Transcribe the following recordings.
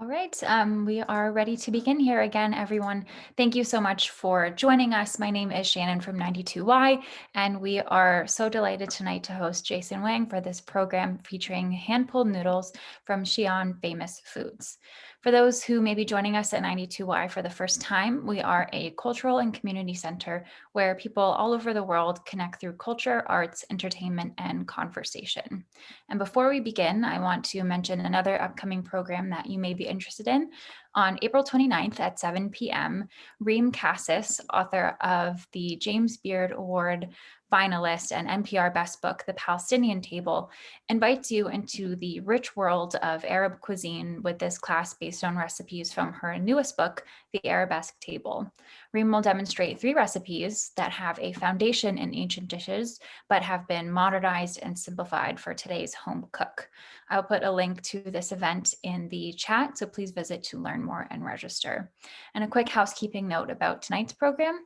All right, we are ready to begin here again, everyone. Thank you so much for joining us. My name is Shannon from 92Y, and we are so delighted tonight to host Jason Wang for this program featuring hand-pulled noodles from Xi'an Famous Foods. For those who may be joining us at 92Y for the first time, we are a cultural and community center where people all over the world connect through culture, arts, entertainment, and conversation. And before we begin, I want to mention another upcoming program that you may be interested in. On April 29th at 7 p.m., Reem Cassis, author of the James Beard Award finalist and NPR Best Book, The Palestinian Table, invites you into the rich world of Arab cuisine with this class based on recipes from her newest book, The Arabesque Table. Reem will demonstrate 3 recipes that have a foundation in ancient dishes, but have been modernized and simplified for today's home cook. I'll put a link to this event in the chat, so please visit to learn more and register. And a quick housekeeping note about tonight's program.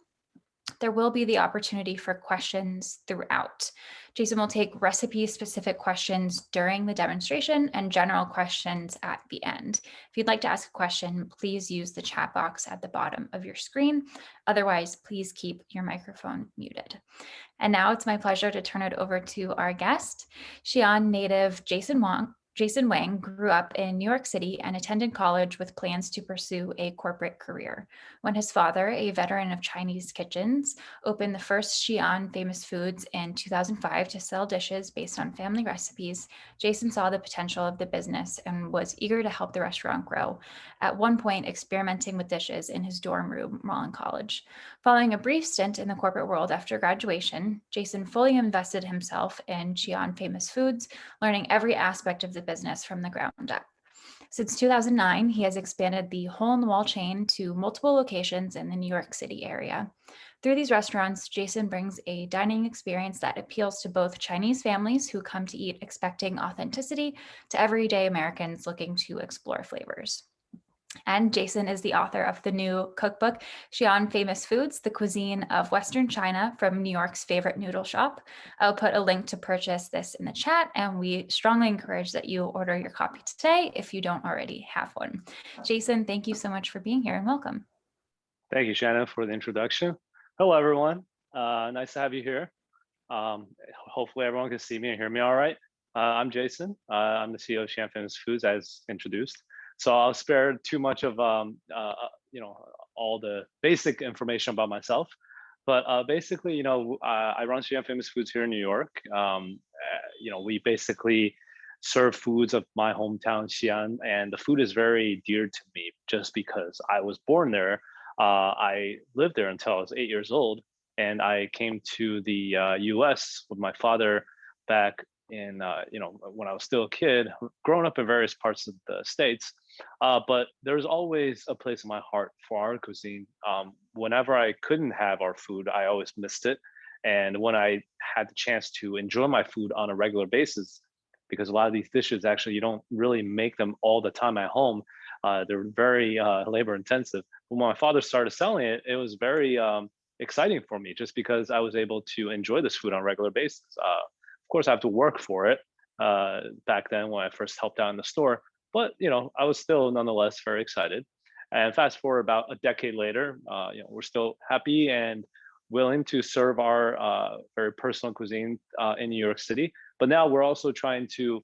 There will be the opportunity for questions throughout. Jason will take recipe-specific questions during the demonstration and general questions at the end. If you'd like to ask a question, please use the chat box at the bottom of your screen. Otherwise, please keep your microphone muted. And now it's my pleasure to turn it over to our guest. Xi'an native Jason Wang grew up in New York City and attended college with plans to pursue a corporate career. When his father, a veteran of Chinese kitchens, opened the first Xi'an Famous Foods in 2005 to sell dishes based on family recipes, Jason saw the potential of the business and was eager to help the restaurant grow, at one point experimenting with dishes in his dorm room while in college. Following a brief stint in the corporate world after graduation, Jason fully invested himself in Xi'an Famous Foods, learning every aspect of the business from the ground up. Since 2009, he has expanded the hole-in-the-wall chain to multiple locations in the New York City area. Through these restaurants, Jason brings a dining experience that appeals to both Chinese families who come to eat expecting authenticity to everyday Americans looking to explore flavors. And Jason is the author of the new cookbook, Xi'an Famous Foods, The Cuisine of Western China from New York's Favorite Noodle Shop. I'll put a link to purchase this in the chat, and we strongly encourage that you order your copy today if you don't already have one. Jason, thank you so much for being here and welcome. Thank you, Shannon, for the introduction. Hello, everyone. Nice to have you here. Hopefully everyone can see me and hear me all right. I'm Jason. I'm the CEO of Xi'an Famous Foods, as introduced. So I'll spare too much of all the basic information about myself. But basically, I run Xi'an Famous Foods here in New York. We basically serve foods of my hometown, Xi'an, and the food is very dear to me just because I was born there. I lived there until I was 8 years old, and I came to the U.S. with my father back in when I was still a kid, growing up in various parts of the states. But there's always a place in my heart for our cuisine. Whenever I couldn't have our food, I always missed it. And when I had the chance to enjoy my food on a regular basis, because a lot of these dishes actually you don't really make them all the time at home. They're very labor intensive. When my father started selling it, it was very exciting for me just because I was able to enjoy this food on a regular basis. Of course, I have to work for it back then when I first helped out in the store, but I was still nonetheless very excited. And fast forward about a decade later, we're still happy and willing to serve our very personal cuisine in New York City. But now we're also trying to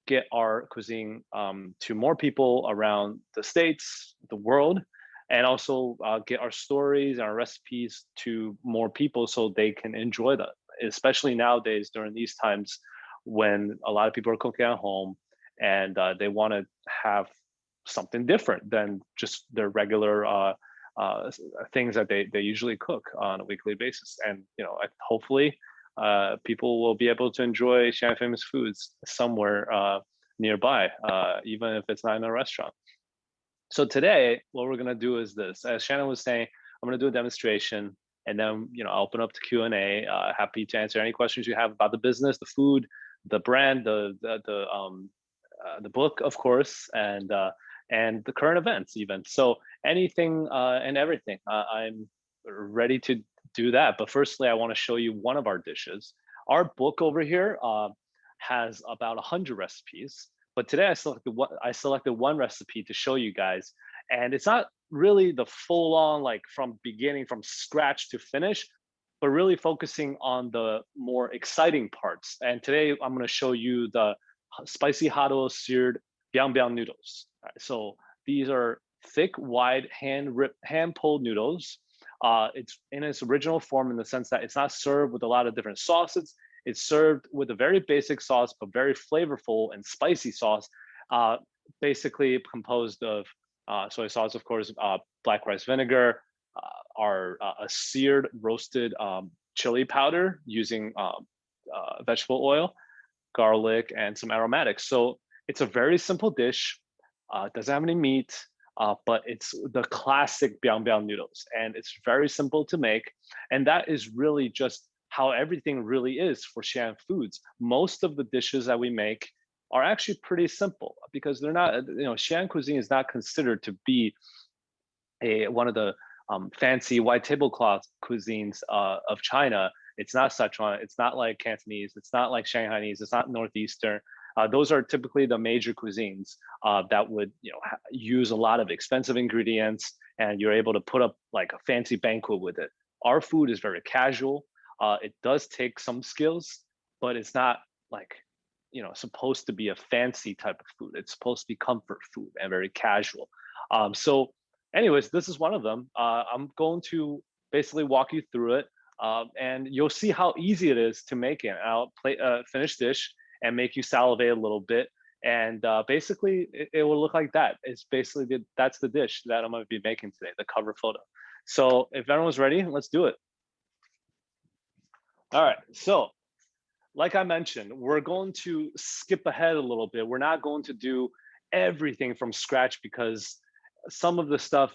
get our cuisine to more people around the states, the world, and also get our stories and our recipes to more people so they can enjoy that, especially nowadays during these times when a lot of people are cooking at home and they want to have something different than just their regular things that they usually cook on a weekly basis. And hopefully people will be able to enjoy Xi'an Famous Foods somewhere nearby, even if it's not in a restaurant. So today, what we're gonna do is this. As Shannon was saying, I'm gonna do a demonstration, and then I'll open up to Q&A. Happy to answer any questions you have about the business, the food, the brand, the book, of course, and the current events even. So anything and everything. I'm ready to do that. But firstly, I want to show you one of our dishes. Our book over here has about 100 recipes, But today I selected one recipe to show you guys, and it's not really the full on like from beginning from scratch to finish, but really focusing on the more exciting parts. And today I'm going to show you the spicy hot oil seared biang biang noodles. All right, so these are thick, wide, hand pulled noodles. It's in its original form in the sense that it's not served with a lot of different sauces. It's served with a very basic sauce, but very flavorful and spicy sauce, uh, basically composed of soy sauce, of course, black rice vinegar, a seared roasted chili powder using vegetable oil, garlic, and some aromatics. So it's a very simple dish. Doesn't have any meat, but it's the classic biang biang noodles, and it's very simple to make. And that is really just how everything really is for Xi'an foods. Most of the dishes that we make are actually pretty simple because they're not, Xi'an cuisine is not considered to be one of the fancy white tablecloth cuisines of China. It's not Sichuan. It's not like Cantonese. It's not like Shanghainese. It's not Northeastern. Those are typically the major cuisines that would, use a lot of expensive ingredients, and you're able to put up like a fancy banquet with it. Our food is very casual. It does take some skills, but it's not like, supposed to be a fancy type of food. It's supposed to be comfort food and very casual. So anyways, this is one of them. I'm going to basically walk you through it, and you'll see how easy it is to make it. I'll play finish dish and make you salivate a little bit, and basically it will look like that. It's basically that's the dish that I'm going to be making today, the cover photo. So if everyone's ready, let's do it. All right. So like I mentioned, we're going to skip ahead a little bit. We're not going to do everything from scratch because some of the stuff,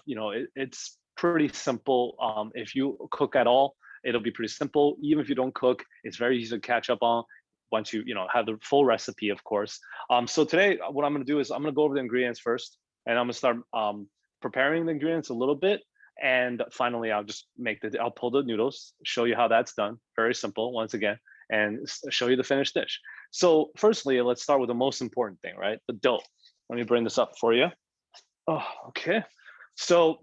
it's pretty simple. If you cook at all, it'll be pretty simple. Even if you don't cook, it's very easy to catch up on once you, have the full recipe, of course. So today, what I'm going to do is I'm going to go over the ingredients first, and I'm going to start preparing the ingredients a little bit. And finally, I'll pull the noodles, show you how that's done. Very simple, once again, and show you the finished dish. So firstly, let's start with the most important thing, right? The dough. Let me bring this up for you. Oh, okay. So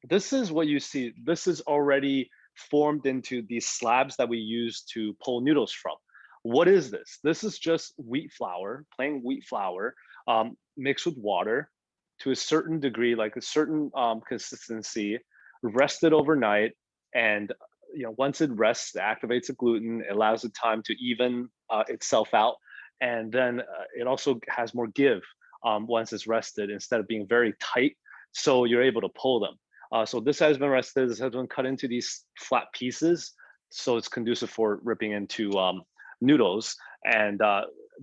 this is what you see. This is already formed into these slabs that we use to pull noodles from. What is this? This is just wheat flour, plain wheat flour, mixed with water to a certain degree, like a certain consistency, rested overnight. And once it rests, it activates the gluten, it allows it time to even itself out. And then it also has more give once it's rested instead of being very tight. So you're able to pull them. So this has been rested. This has been cut into these flat pieces. So it's conducive for ripping into noodles. And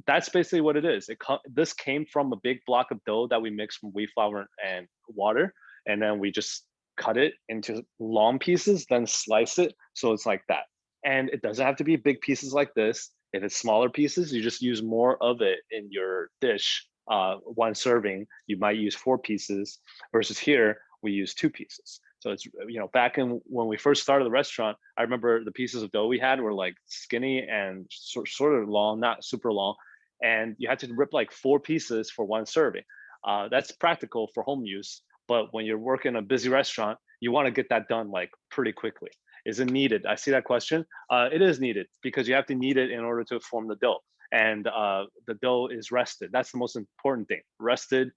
that's basically what it is. This came from a big block of dough that we mixed from wheat flour and water. And then we just cut it into long pieces, then slice it. So it's like that. And it doesn't have to be big pieces like this. If it's smaller pieces, you just use more of it in your dish. One serving, you might use 4 pieces versus here, we use 2 pieces. So it's, back in when we first started the restaurant, I remember the pieces of dough we had were like skinny and sort of long, not super long. And you had to rip like 4 pieces for one serving. That's practical for home use. But when you're working a busy restaurant, you want to get that done like pretty quickly. Is it needed? I see that question. It is needed because you have to knead it in order to form the dough. And the dough is rested. That's the most important thing. Rested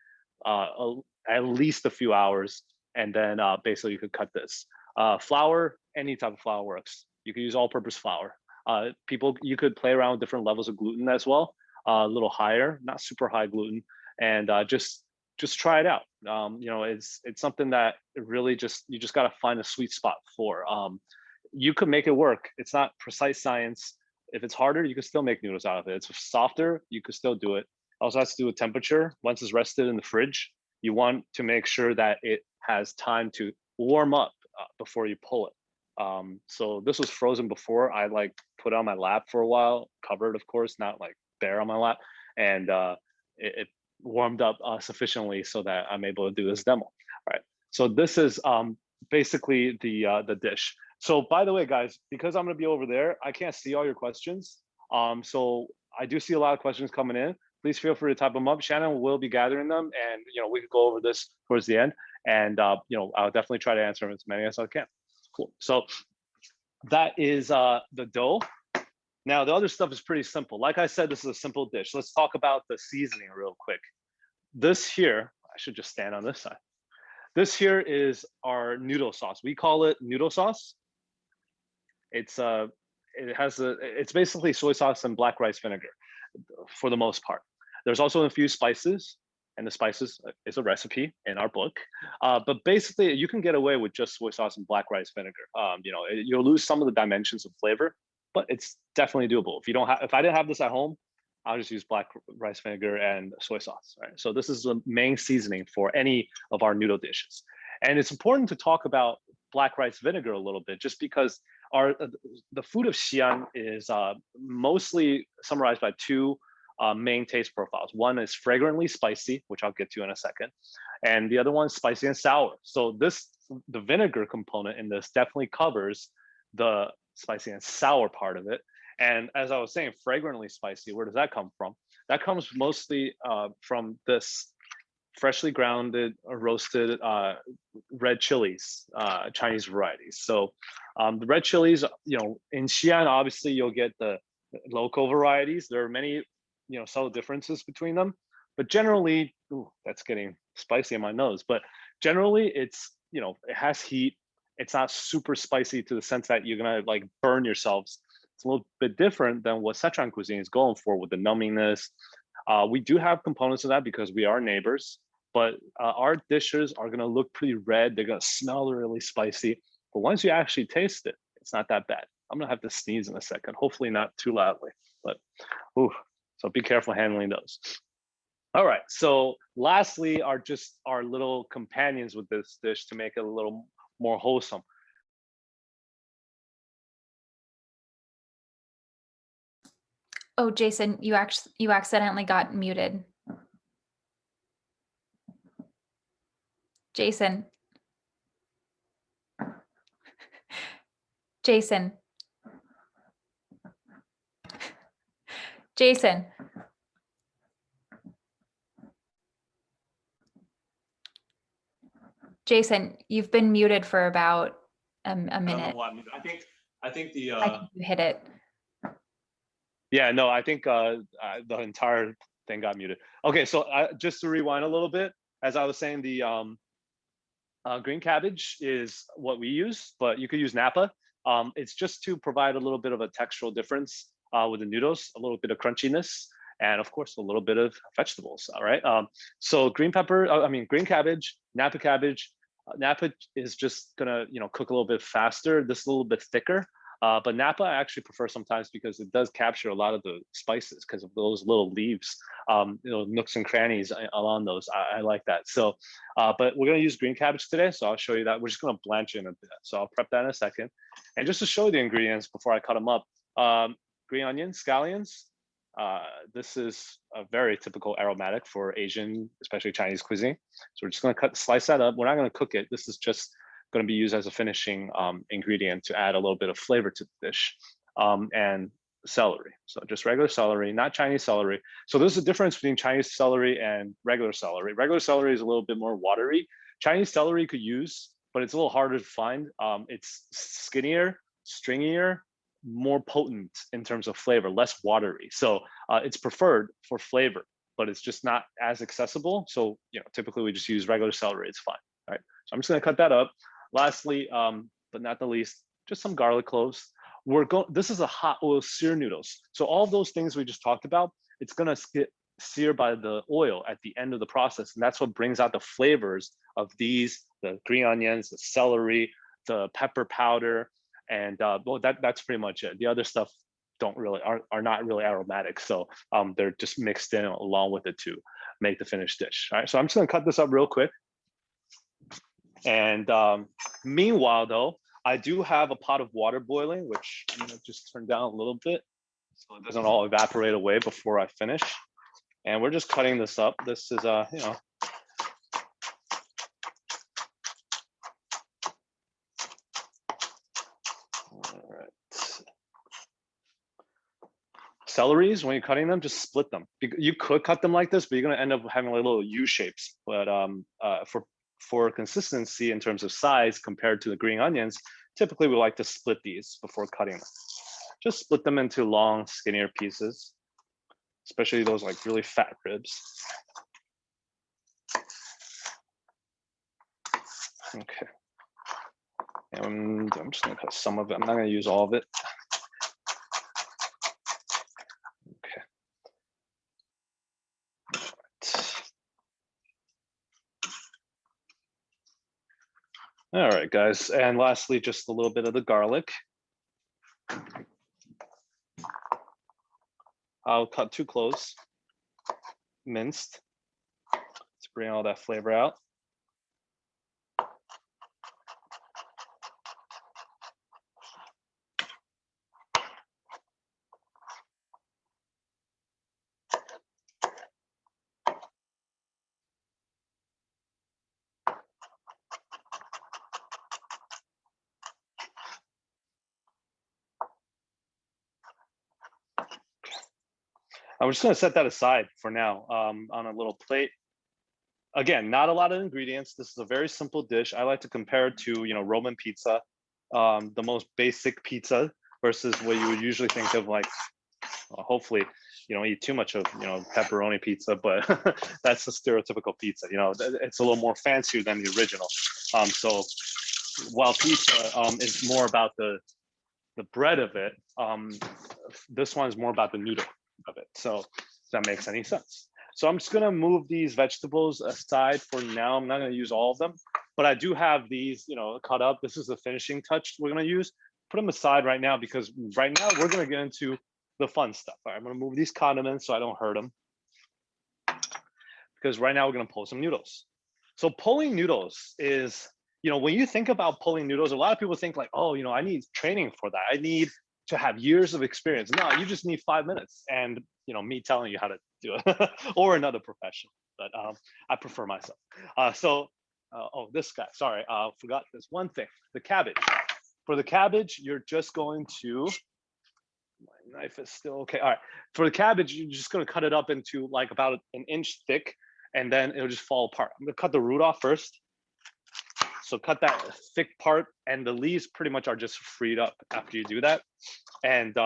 at least a few hours, and then basically you could cut this. Flour, any type of flour works. You could use all-purpose flour. You could play around with different levels of gluten as well. A little higher, not super high gluten, and just try it out. It's something that you just got to find a sweet spot for. You could make it work. It's not precise science. If it's harder, you can still make noodles out of it. It's softer, you could still do it. Also has to do with temperature. Once it's rested in the fridge, you want to make sure that it has time to warm up before you pull it. So this was frozen before. I like put it on my lap for a while, covered, of course, not like bare on my lap, and it warmed up sufficiently so that I'm able to do this demo. All right. So this is basically the dish. So by the way, guys, because I'm going to be over there, I can't see all your questions. So I do see a lot of questions coming in, please feel free to type them up. Shannon will be gathering them, and we could go over this towards the end, and I'll definitely try to answer as many as I can. Cool. So that is the dough. Now the other stuff is pretty simple. Like I said, this is a simple dish. Let's talk about the seasoning real quick. This here, I should just stand on this side. This here is our noodle sauce. We call it noodle sauce. It's it's basically soy sauce and black rice vinegar for the most part. There's also infused spices, and the spices is a recipe in our book. But basically, you can get away with just soy sauce and black rice vinegar. You'll lose some of the dimensions of flavor, but it's definitely doable. If I didn't have this at home, I'll just use black rice vinegar and soy sauce, right? So this is the main seasoning for any of our noodle dishes. And it's important to talk about black rice vinegar a little bit, just because the food of Xi'an is mostly summarized by two main taste profiles. One is fragrantly spicy, which I'll get to in a second, and the other one is spicy and sour. So the vinegar component in this definitely covers the spicy and sour part of it. And as I was saying, fragrantly spicy, where does that come from? That comes mostly from this freshly grounded or roasted red chilies, Chinese varieties. So the red chilies, in Xi'an, obviously you'll get the local varieties. There are many, subtle differences between them, but generally, that's getting spicy in my nose. But generally, it's it has heat. It's not super spicy to the sense that you're gonna like burn yourselves. It's a little bit different than what Sichuan cuisine is going for with the numbiness. We do have components of that because we are neighbors, but our dishes are gonna look pretty red. They're gonna smell really spicy, but once you actually taste it, it's not that bad. I'm gonna have to sneeze in a second, hopefully not too loudly, but so be careful handling those. All right, so lastly are just our little companions with this dish to make it a little more wholesome. Oh, Jason, you accidentally got muted. Jason. Jason. Jason. Jason, you've been muted for about a minute. I don't know why. I think the I think you hit it. yeah, no, I think the entire thing got muted. Okay, so just to rewind a little bit, as I was saying, the green cabbage is what we use, but you could use Napa. It's just to provide a little bit of a textural difference with the noodles, a little bit of crunchiness, and of course a little bit of vegetables. All right. So green cabbage, Napa cabbage. Napa is just gonna cook a little bit faster. This is a little bit thicker. But Napa I actually prefer sometimes because it does capture a lot of the spices because of those little leaves, nooks and crannies along those. I like that. So, but we're gonna use green cabbage today, so I'll show you that. We're just gonna blanch in a bit. So I'll prep that in a second. And just to show you the ingredients before I cut them up, green onions, scallions. This is a very typical aromatic for Asian, especially Chinese cuisine. So we're just gonna slice that up. We're not gonna cook it. This is just going to be used as a finishing ingredient to add a little bit of flavor to the dish. And celery, so just regular celery, not Chinese celery. So there's a difference between Chinese celery and regular celery. Regular celery is a little bit more watery. Chinese celery you could use, but it's a little harder to find. It's skinnier, stringier, more potent in terms of flavor, less watery. So it's preferred for flavor, but it's just not as accessible. So typically we just use regular celery. It's fine. All right. So I'm just going to cut that up. Lastly, but not the least, just some garlic cloves. This is a hot oil sear noodles. So all of those things we just talked about, it's gonna get seared by the oil at the end of the process. And that's what brings out the flavors of the green onions, the celery, the pepper powder. And that's pretty much it. The other stuff are not really aromatic. So they're just mixed in along with it to make the finished dish. All right, so I'm just gonna cut this up real quick. And meanwhile, though, I do have a pot of water boiling, which I'm gonna just turn down a little bit so it doesn't all evaporate away before I finish. And we're just cutting this up. This is, All right. celeries, when you're cutting them, just split them. You could cut them like this, but you're gonna end up having like little U shapes. But for consistency in terms of size compared to the green onions, typically we like to split these before cutting them. Just split them into long, skinnier pieces, especially those like really fat ribs. Okay. And I'm just gonna cut some of it. I'm not gonna use all of it. Okay. All right, guys. And lastly, just a little bit of the garlic. I'll cut 2 cloves, minced, to bring all that flavor out. I'm just gonna set that aside for now on a little plate. Again, not a lot of ingredients. This is a very simple dish. I like to compare it to, Roman pizza, the most basic pizza versus what you would usually think of like, hopefully you don't eat too much of, pepperoni pizza, but that's the stereotypical pizza. It's a little more fancier than the original. So while pizza is more about the bread of it, this one is more about the noodle of it. So if that makes any sense. So I'm just gonna move these vegetables aside for now. I'm not gonna use all of them, but I do have these, cut up. This is the finishing touch we're gonna use. Put them aside right now because right now we're gonna get into the fun stuff. All right, I'm gonna move these condiments so I don't hurt them. Because right now we're gonna pull some noodles. So pulling noodles is, when you think about pulling noodles, a lot of people think like, oh, I need training for that. I need to have years of experience. No, you just need 5 minutes and, me telling you how to do it or another profession, but I prefer myself. Oh, this guy, sorry, forgot this one thing, the cabbage. For the cabbage, you're just going to, my knife is still okay. All right, for the cabbage, you're just gonna cut it up into like about an inch thick and then it'll just fall apart. I'm gonna cut the root off first. So cut that thick part and the leaves pretty much are just freed up after you do that. And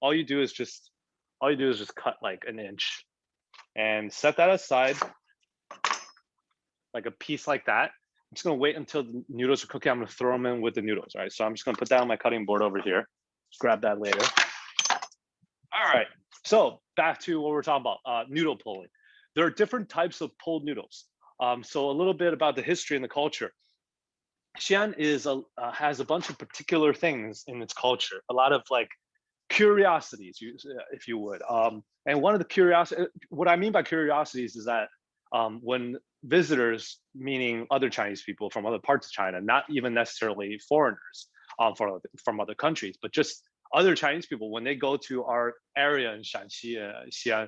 all you do is just cut like an inch and set that aside, like a piece like that. I'm just gonna wait until the noodles are cooking. I'm gonna throw them in with the noodles, all right? So I'm just gonna put that on my cutting board over here. Grab that later. All right, so back to what we're talking about, noodle pulling. There are different types of pulled noodles. So a little bit about the history and the culture. Xi'an has a bunch of particular things in its culture, a lot of like curiosities, if you would. And one of the curiosities, what I mean by curiosities is that when visitors, meaning other Chinese people from other parts of China, not even necessarily foreigners from other countries, but just other Chinese people, when they go to our area in Shanxi, Xi'an,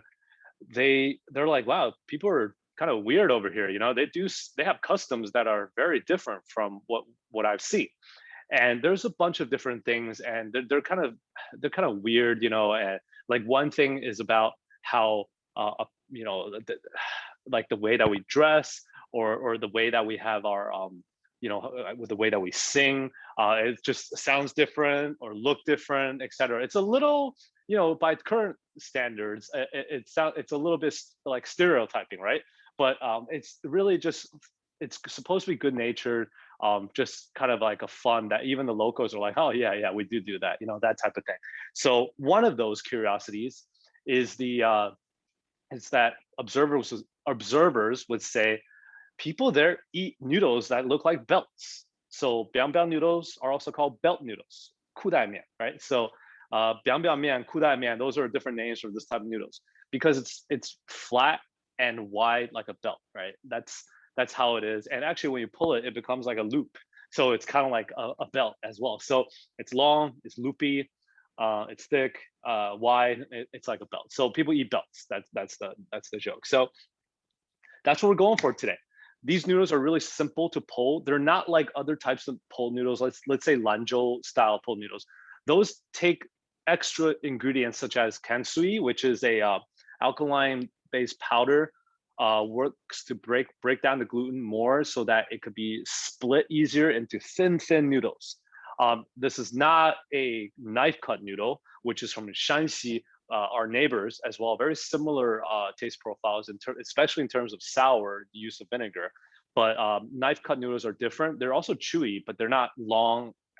they're like, wow, people are kind of weird over here. They have customs that are very different from what I've seen. And there's a bunch of different things, and they're kind of weird, and like one thing is about how like the way that we dress or the way that we have our with the way that we sing, it just sounds different or look different, etc. It's a little, by current standards, it's a little bit like stereotyping, right? But it's really just, it's supposed to be good natured, just kind of like a fun that even the locals are like, oh yeah, we do that, that type of thing. So one of those curiosities is that observers would say people there eat noodles that look like belts. So biang biang noodles are also called belt noodles, kudai mian, right? So biang biang mian, kudai mian, those are different names for this type of noodles because it's flat and wide like a belt, right? That's how it is. And actually, when you pull it, it becomes like a loop. So it's kind of like a belt as well. So it's long, it's loopy, it's thick, wide. It's like a belt. So people eat belts. That's the joke. So that's what we're going for today. These noodles are really simple to pull. They're not like other types of pulled noodles. Let's say Lanzhou style pulled noodles. Those take extra ingredients such as kansui, which is a alkaline-based powder, works to break down the gluten more so that it could be split easier into thin noodles. This is not a knife cut noodle, which is from Shanxi, our neighbors as well. Very similar taste profiles, especially in terms of sour, the use of vinegar. But knife cut noodles are different. They're also chewy, but they're not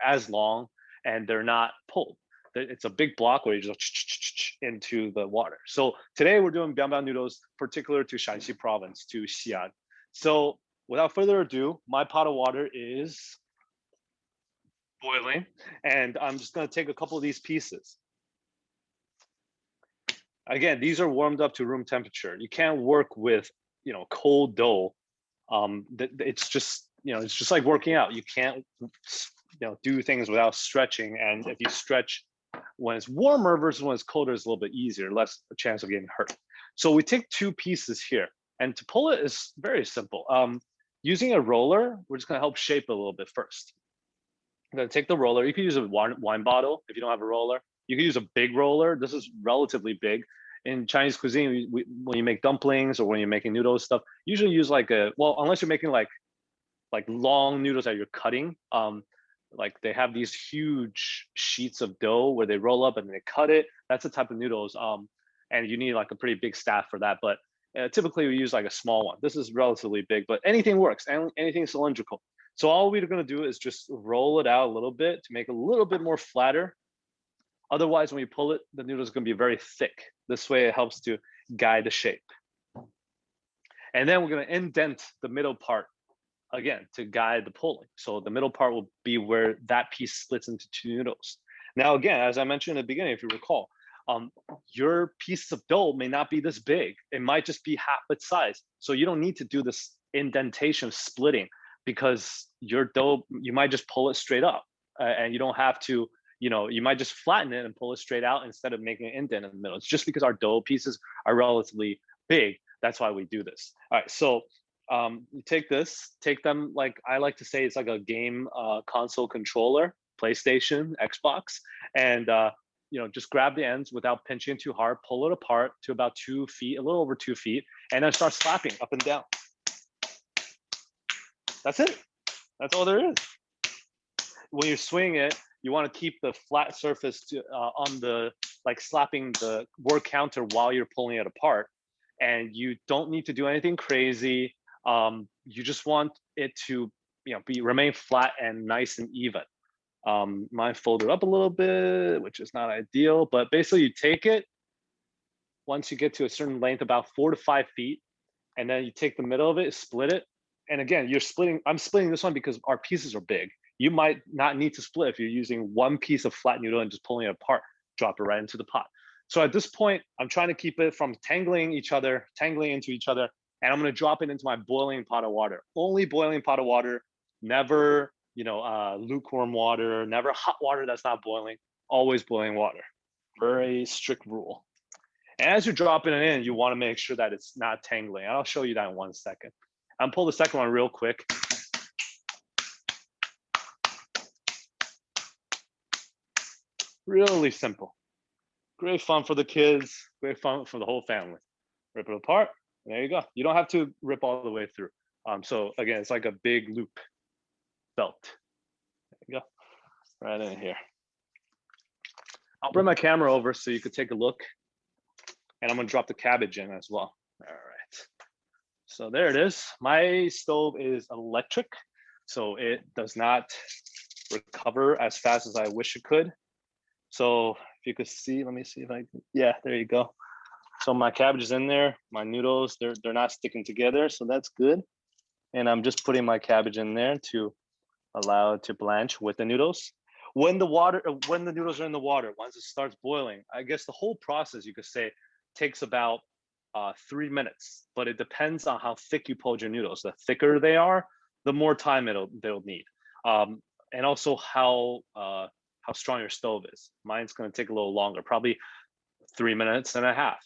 as long, and they're not pulled. It's a big block where you just into the water. So today we're doing bianbian noodles particular to Shanxi province, to Xi'an. So without further ado, my pot of water is boiling, and I'm just going to take a couple of these pieces. Again, these are warmed up to room temperature. You can't work with, cold dough. It's just, it's just like working out. You can't, do things without stretching. And if you stretch when it's warmer versus when it's colder, it's a little bit easier, less a chance of getting hurt. So we take two pieces here, and to pull it is very simple. Using a roller, we're just gonna help shape it a little bit first. I'm gonna take the roller. You can use a wine bottle if you don't have a roller. You can use a big roller. This is relatively big. In Chinese cuisine, when you make dumplings or when you're making noodles stuff, usually use unless you're making like long noodles that you're cutting. Like they have these huge sheets of dough where they roll up and they cut it. That's the type of noodles. And you need like a pretty big staff for that. But typically we use like a small one. This is relatively big, but anything works. Anything cylindrical. So all we're going to do is just roll it out a little bit to make it a little bit more flatter. Otherwise, when you pull it, the noodle is going to be very thick. This way it helps to guide the shape. And then we're going to indent the middle part again to guide the pulling. So the middle part will be where that piece splits into two noodles. Now, again, as I mentioned in the beginning, if you recall, your piece of dough may not be this big. It might just be half its size. So you don't need to do this indentation splitting, because your dough, you might just pull it straight up, and you don't have to, you might just flatten it and pull it straight out instead of making an indent in the middle. It's just because our dough pieces are relatively big. That's why we do this. All right, so you take them, like I like to say, it's like a game console controller, PlayStation, Xbox, and just grab the ends without pinching too hard, pull it apart to about 2 feet, a little over 2 feet, and then start slapping up and down. That's it. That's all there is. When you're swinging it, you want to keep the flat surface on the, like slapping the work counter while you're pulling it apart. And you don't need to do anything crazy. You just want it to, remain flat and nice and even. Mine folded up a little bit, which is not ideal, but basically you take it once you get to a certain length, about 4 to 5 feet, and then you take the middle of it, split it. And again, I'm splitting this one because our pieces are big. You might not need to split if you're using one piece of flat noodle and just pulling it apart, drop it right into the pot. So at this point, I'm trying to keep it from tangling into each other, and I'm going to drop it into my boiling pot of water. Only boiling pot of water, never, lukewarm water, never hot water that's not boiling, always boiling water. Very strict rule. And as you're dropping it in, you want to make sure that it's not tangling. I'll show you that in 1 second. I'll pull the second one real quick. Really simple. Great fun for the kids, great fun for the whole family. Rip it apart, there you go. You don't have to rip all the way through. So again, it's like a big loop belt. There you go, right in here. I'll bring my camera over so you could take a look, and I'm gonna drop the cabbage in as well. All right, so there it is. My stove is electric, so it does not recover as fast as I wish it could. So if you could see, let me see if I can, yeah, there you go. So my cabbage is in there, my noodles, they're not sticking together, so that's good. And I'm just putting my cabbage in there to allow it to blanch with the noodles. When the noodles are in the water, once it starts boiling, I guess the whole process, you could say, takes about 3 minutes, but it depends on how thick you pulled your noodles. The thicker they are, the more time they'll need. And also how strong your stove is. Mine's going to take a little longer, probably 3 minutes and a half.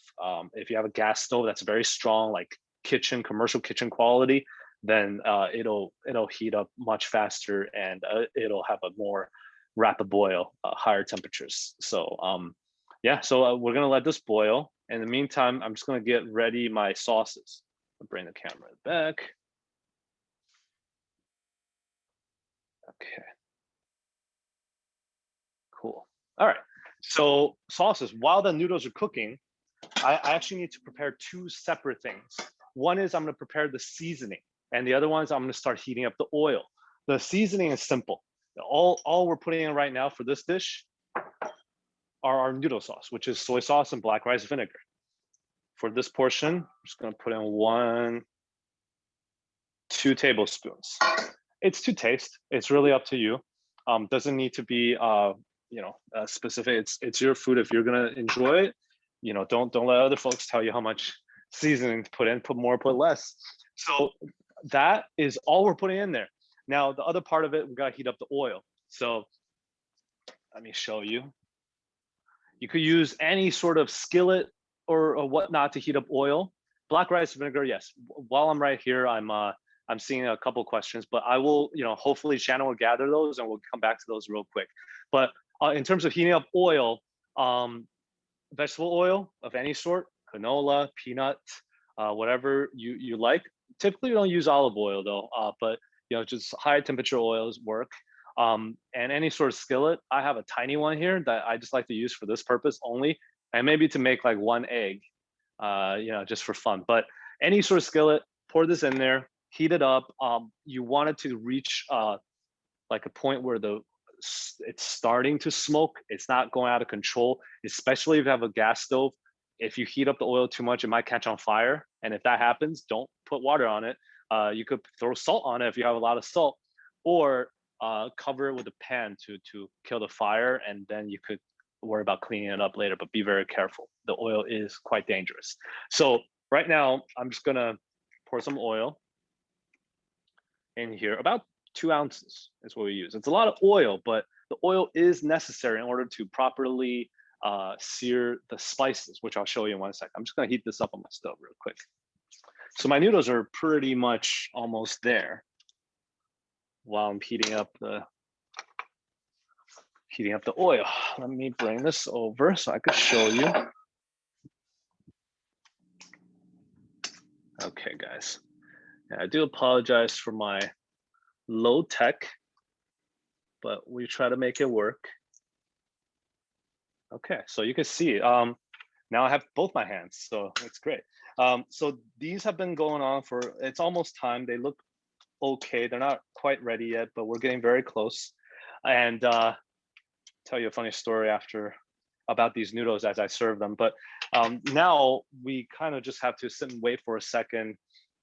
If you have a gas stove that's very strong, like commercial kitchen quality, then it'll heat up much faster, and it'll have a more rapid boil, higher temperatures. So yeah, so we're gonna let this boil. In the meantime, I'm just gonna get ready my sauces. I'll bring the camera back. Okay, cool. All right, so sauces, while the noodles are cooking, I actually need to prepare two separate things. One is I'm gonna prepare the seasoning, and the other one is I'm gonna start heating up the oil. The seasoning is simple. All we're putting in right now for this dish are our noodle sauce, which is soy sauce and black rice vinegar. For this portion, I'm just gonna put in 2 tablespoons. It's to taste. It's really up to you. Doesn't need to be specific. It's your food. If you're gonna enjoy it, don't let other folks tell you how much seasoning to put in. Put more, put less. So that is all we're putting in there. Now the other part of it, we gotta heat up the oil. So let me show you. You could use any sort of skillet or whatnot to heat up oil. Black rice vinegar, yes. While I'm right here, I'm seeing a couple questions, but I will, hopefully Shannon will gather those and we'll come back to those real quick. But in terms of heating up oil, vegetable oil of any sort, canola, peanut, whatever you like. Typically, we don't use olive oil though, but just high temperature oils work. And any sort of skillet. I have a tiny one here that I just like to use for this purpose only, and maybe to make like 1 egg, just for fun. But any sort of skillet, pour this in there, heat it up. You want it to reach like a point where it's starting to smoke. It's not going out of control, especially if you have a gas stove. If you heat up the oil too much, it might catch on fire. And if that happens, don't put water on it. You could throw salt on it if you have a lot of salt, or cover it with a pan to kill the fire, and then you could worry about cleaning it up later, but be very careful. The oil is quite dangerous. So right now, I'm just gonna pour some oil in here. About 2 ounces is what we use. It's a lot of oil, but the oil is necessary in order to properly sear the spices, which I'll show you in 1 second. I'm just gonna heat this up on my stove real quick. So my noodles are pretty much almost there. While I'm heating up the oil, let me bring this over so I could show you. Okay, guys, and I do apologize for my low tech, but we try to make it work. Okay, so you can see now I have both my hands, so it's great. So these have been going on for, it's almost time. They look okay. They're not quite ready yet, but we're getting very close. And tell you a funny story about these noodles as I serve them. But now we kind of just have to sit and wait for a second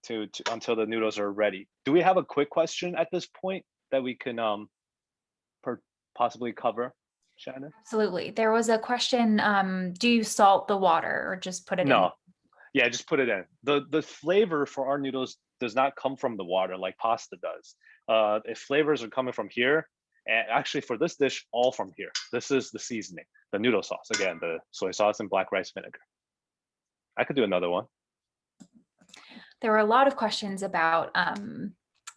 until the noodles are ready. Do we have a quick question at this point that we can possibly cover, Shannon? Absolutely. There was a question, do you salt the water or just put it in? No. Yeah, just put it in. The flavor for our noodles does not come from the water like pasta does. If flavors are coming from here, and actually for this dish, all from here. This is the seasoning, the noodle sauce. Again, the soy sauce and black rice vinegar. I could do another one. There were a lot of questions about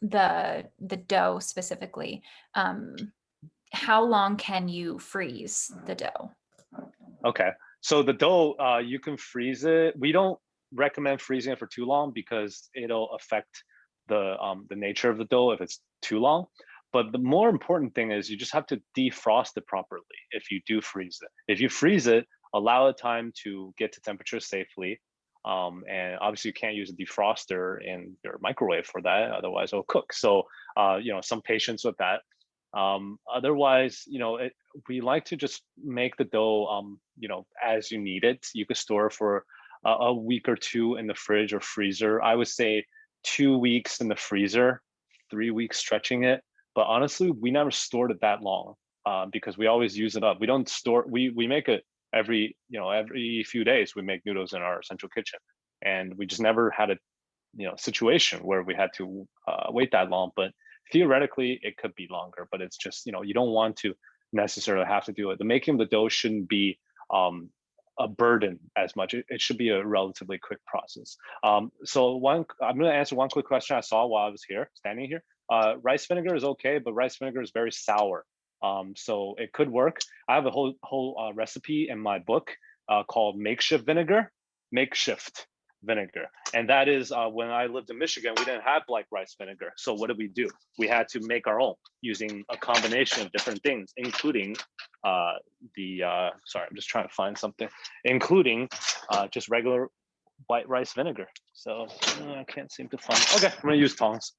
the dough specifically. How long can you freeze the dough? Okay, so the dough, you can freeze it. We don't recommend freezing it for too long because it'll affect the nature of the dough if it's too long. But the more important thing is you just have to defrost it properly if you do freeze it. If you freeze it, allow it time to get to temperature safely. And obviously you can't use a defroster in your microwave for that, otherwise it'll cook. So, some patience with that. Otherwise, we like to just make the dough, as you need it. You could store for a week or 2 in the fridge or freezer. I would say 2 weeks in the freezer, 3 weeks stretching it. But honestly, we never stored it that long because we always use it up. We don't store, we make it every few days. We make noodles in our central kitchen, and we just never had a situation where we had to wait that long. But theoretically, it could be longer. But it's just you don't want to necessarily have to do it. The making of the dough shouldn't be a burden as much. It should be a relatively quick process. So I'm going to answer one quick question I saw while I was here, standing here. Rice vinegar is okay, but rice vinegar is very sour. So it could work. I have a whole recipe in my book called makeshift vinegar, and that is when I lived in Michigan, we didn't have black rice vinegar. So what did we do? We had to make our own using a combination of different things, including sorry, I'm just trying to find something, including just regular white rice vinegar. So I can't seem to find. Okay, I'm gonna use tongs.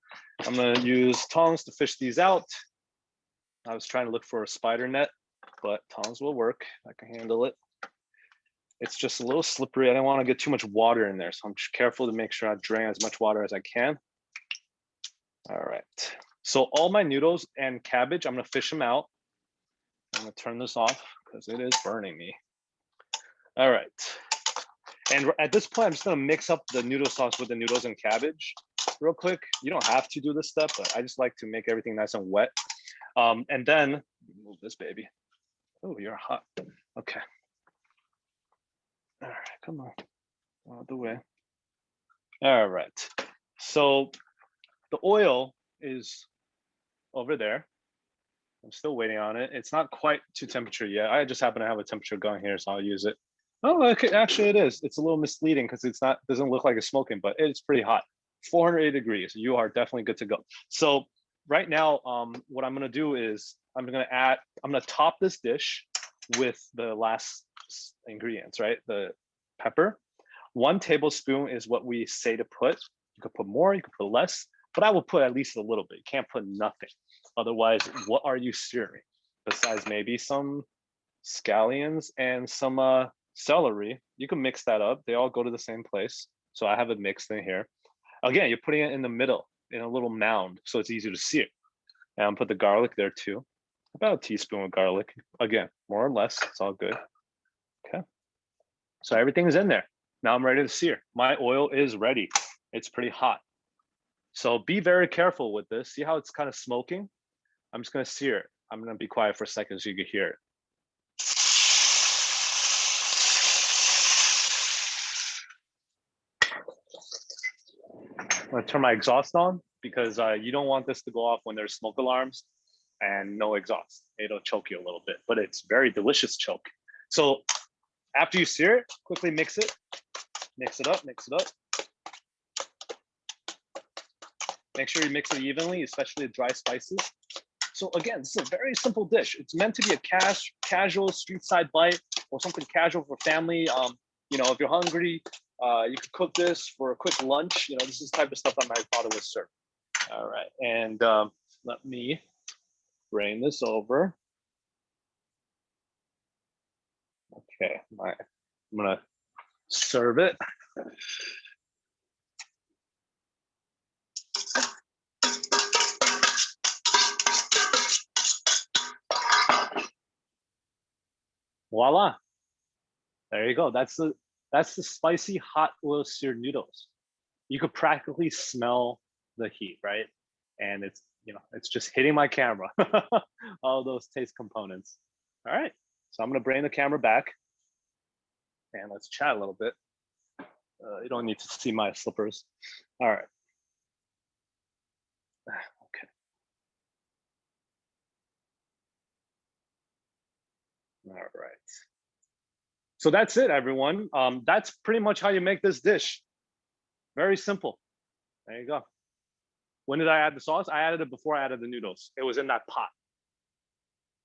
I'm gonna use tongs to fish these out. I was trying to look for a spider net, but tongs will work. I can handle it. It's just a little slippery. I don't want to get too much water in there, so I'm just careful to make sure I drain as much water as I can. All right. So all my noodles and cabbage, I'm gonna fish them out. I'm gonna turn this off because it is burning me. All right. And at this point, I'm just gonna mix up the noodle sauce with the noodles and cabbage real quick. You don't have to do this step, but I just like to make everything nice and wet. And then move this baby. Oh, you're hot. Okay. All right, come on, out of the way. All right. So the oil is over there. I'm still waiting on it. It's not quite to temperature yet. I just happen to have a temperature gun here, so I'll use it. Oh, okay. Actually, it is. It's a little misleading because it's not, doesn't look like it's smoking, but it's pretty hot. 480 degrees. You are definitely good to go. So right now, what I'm gonna do is I'm gonna top this dish with the last ingredients, right? The pepper. 1 tablespoon is what we say to put. You could put more, you could put less, but I will put at least a little bit. You can't put nothing. Otherwise, what are you searing? Besides maybe some scallions and some celery. You can mix that up. They all go to the same place. So I have it mixed in here. Again, you're putting it in the middle in a little mound, so it's easy to sear. And put the garlic there too. About a teaspoon of garlic. Again, more or less, it's all good. Okay. So everything's in there. Now I'm ready to sear. My oil is ready. It's pretty hot. So be very careful with this. See how it's kind of smoking? I'm just gonna sear it. I'm gonna be quiet for a second so you can hear it. I'm gonna turn my exhaust on because you don't want this to go off when there's smoke alarms and no exhaust. It'll choke you a little bit, but it's very delicious choke. So after you sear it, quickly mix it up, mix it up. Make sure you mix it evenly, especially the dry spices. So again, this is a very simple dish. It's meant to be a casual street side bite or something casual for family. You know, if you're hungry, you could cook this for a quick lunch. You know, this is the type of stuff that my father would serve. All right, and let me bring this over. Okay, I'm gonna serve it. Voila! There you go. That's the spicy hot oil seared noodles. You could practically smell the heat, right? And it's, you know, it's just hitting my camera. All those taste components. All right. So I'm gonna bring the camera back and let's chat a little bit. You don't need to see my slippers. All right. Okay. All right. So that's it, everyone. That's pretty much how you make this dish. Very simple. There you go. When did I add the sauce? I added it before I added the noodles. It was in that pot.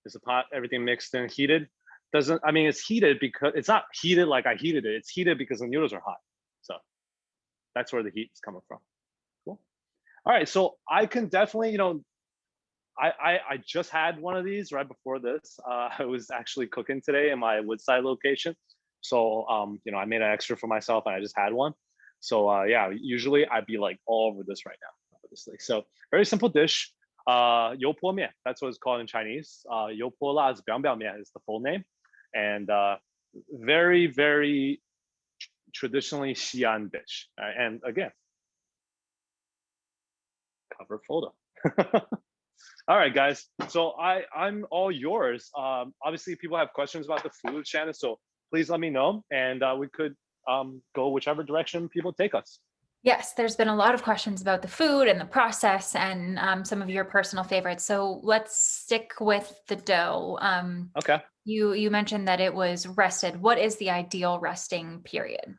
It's a pot, everything mixed in, heated. I mean, it's heated because it's not heated like I heated it. It's heated because the noodles are hot. So that's where the heat is coming from. Cool. All right, so I can definitely, you know, I just had one of these right before this. I was actually cooking today in my Woodside location. So, you know, I made an extra for myself and I just had one. So yeah, usually I'd be like all over this right now, obviously. So very simple dish. Yo po mian, that's what it's called in Chinese. Yo po la is biang biang mian is the full name. And very, very traditionally Xi'an dish. And again, cover photo. All right, guys. So I'm all yours. Obviously, people have questions about the food, Shannon. So please let me know, and we could go whichever direction people take us. Yes, there's been a lot of questions about the food and the process and some of your personal favorites. So let's stick with the dough. Okay. You mentioned that it was rested. What is the ideal resting period?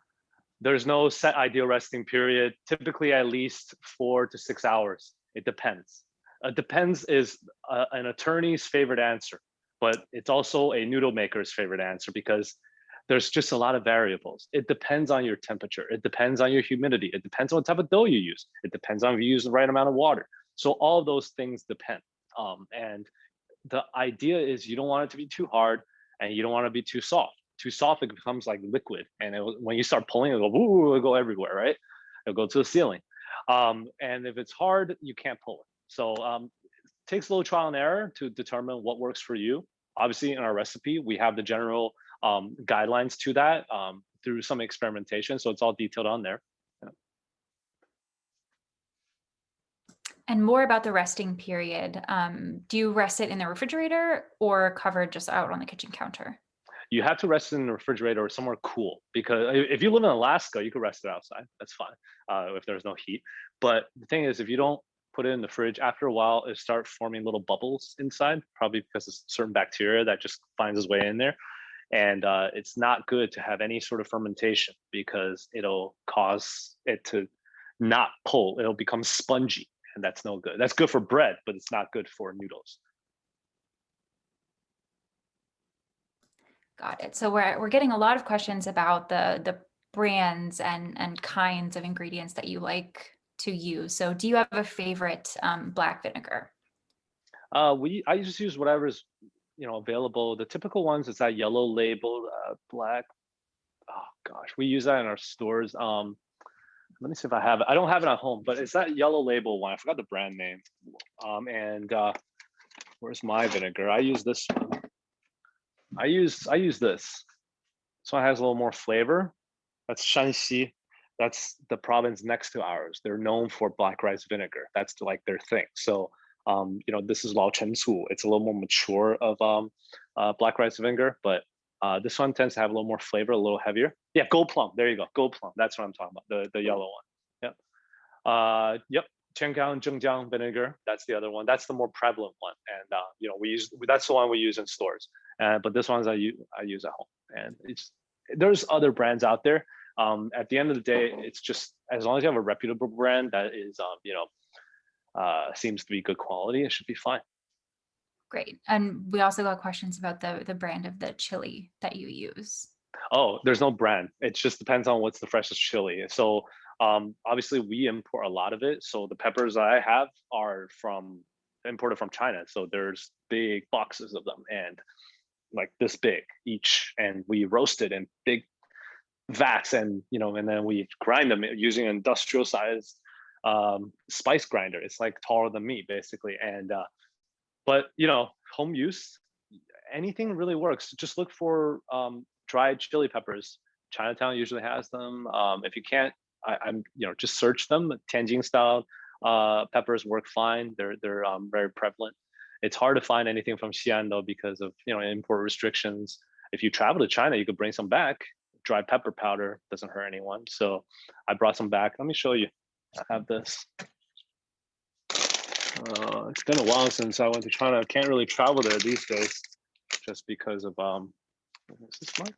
There's no set ideal resting period, typically at least 4 to 6 hours. It depends. Depends is an attorney's favorite answer, but it's also a noodle maker's favorite answer because there's just a lot of variables. It depends on your temperature. It depends on your humidity. It depends on what type of dough you use. It depends on if you use the right amount of water. So all of those things depend. And the idea is you don't want it to be too hard and you don't want to be too soft. Too soft, it becomes like liquid, and when you start pulling, it'll go, ooh, it'll go everywhere, right? It'll go to the ceiling. And if it's hard, you can't pull it. So it takes a little trial and error to determine what works for you. Obviously, in our recipe, we have the general guidelines to that through some experimentation, so it's all detailed on there. Yeah. And more about the resting period. Do you rest it in the refrigerator or covered just out on the kitchen counter? You have to rest it in the refrigerator or somewhere cool, because if you live in Alaska, you could rest it outside. That's fine if there's no heat. But the thing is, if you don't put it in the fridge, after a while, it start forming little bubbles inside, probably because of certain bacteria that just finds its way in there. And it's not good to have any sort of fermentation because it'll cause it to not pull. It'll become spongy, and that's no good. That's good for bread, but it's not good for noodles. Got it. So we're getting a lot of questions about the brands and kinds of ingredients that you like to use. So do you have a favorite black vinegar? I just use whatever's available. The typical ones is that yellow labeled black. Oh gosh, we use that in our stores. Let me see if I have it. I don't have it at home, but it's that yellow label one. I forgot the brand name. And where's my vinegar? I use this one. I use this. So it has a little more flavor. That's Shanxi. That's the province next to ours. They're known for black rice vinegar. That's like their thing. So this is Lao Chen Cu. It's a little more mature of black rice vinegar, but this one tends to have a little more flavor, a little heavier. Yeah, gold plum. There you go, gold plum. That's what I'm talking about. The yellow one. Yep. Yep. Chengjiang, Zhengjiang vinegar. That's the other one. That's the more prevalent one, and we use that's the one we use in stores. But this one's I use at home, and there's other brands out there. At the end of the day, it's just as long as you have a reputable brand that is seems to be good quality, it should be fine. Great. And we also got questions about the brand of the chili that you use. Oh, there's no brand. It just depends on what's the freshest chili. So obviously we import a lot of it. So the peppers I have are from imported from China. So there's big boxes of them and like this big each, and we roast it in big vats, and then we grind them using an industrial sized spice grinder. It's like taller than me basically, and but home use, anything really works. Just look for dried chili peppers. Chinatown usually has them. If you can't, I'm just search them. Tianjin style peppers work fine. They're very prevalent. It's hard to find anything from Xi'an though because of import restrictions. If you travel to China, you could bring some back. Dried pepper powder doesn't hurt anyone. So I brought some back. Let me show you. I have this. It's been a while since I went to China. I can't really travel there these days, just because of Is this mine?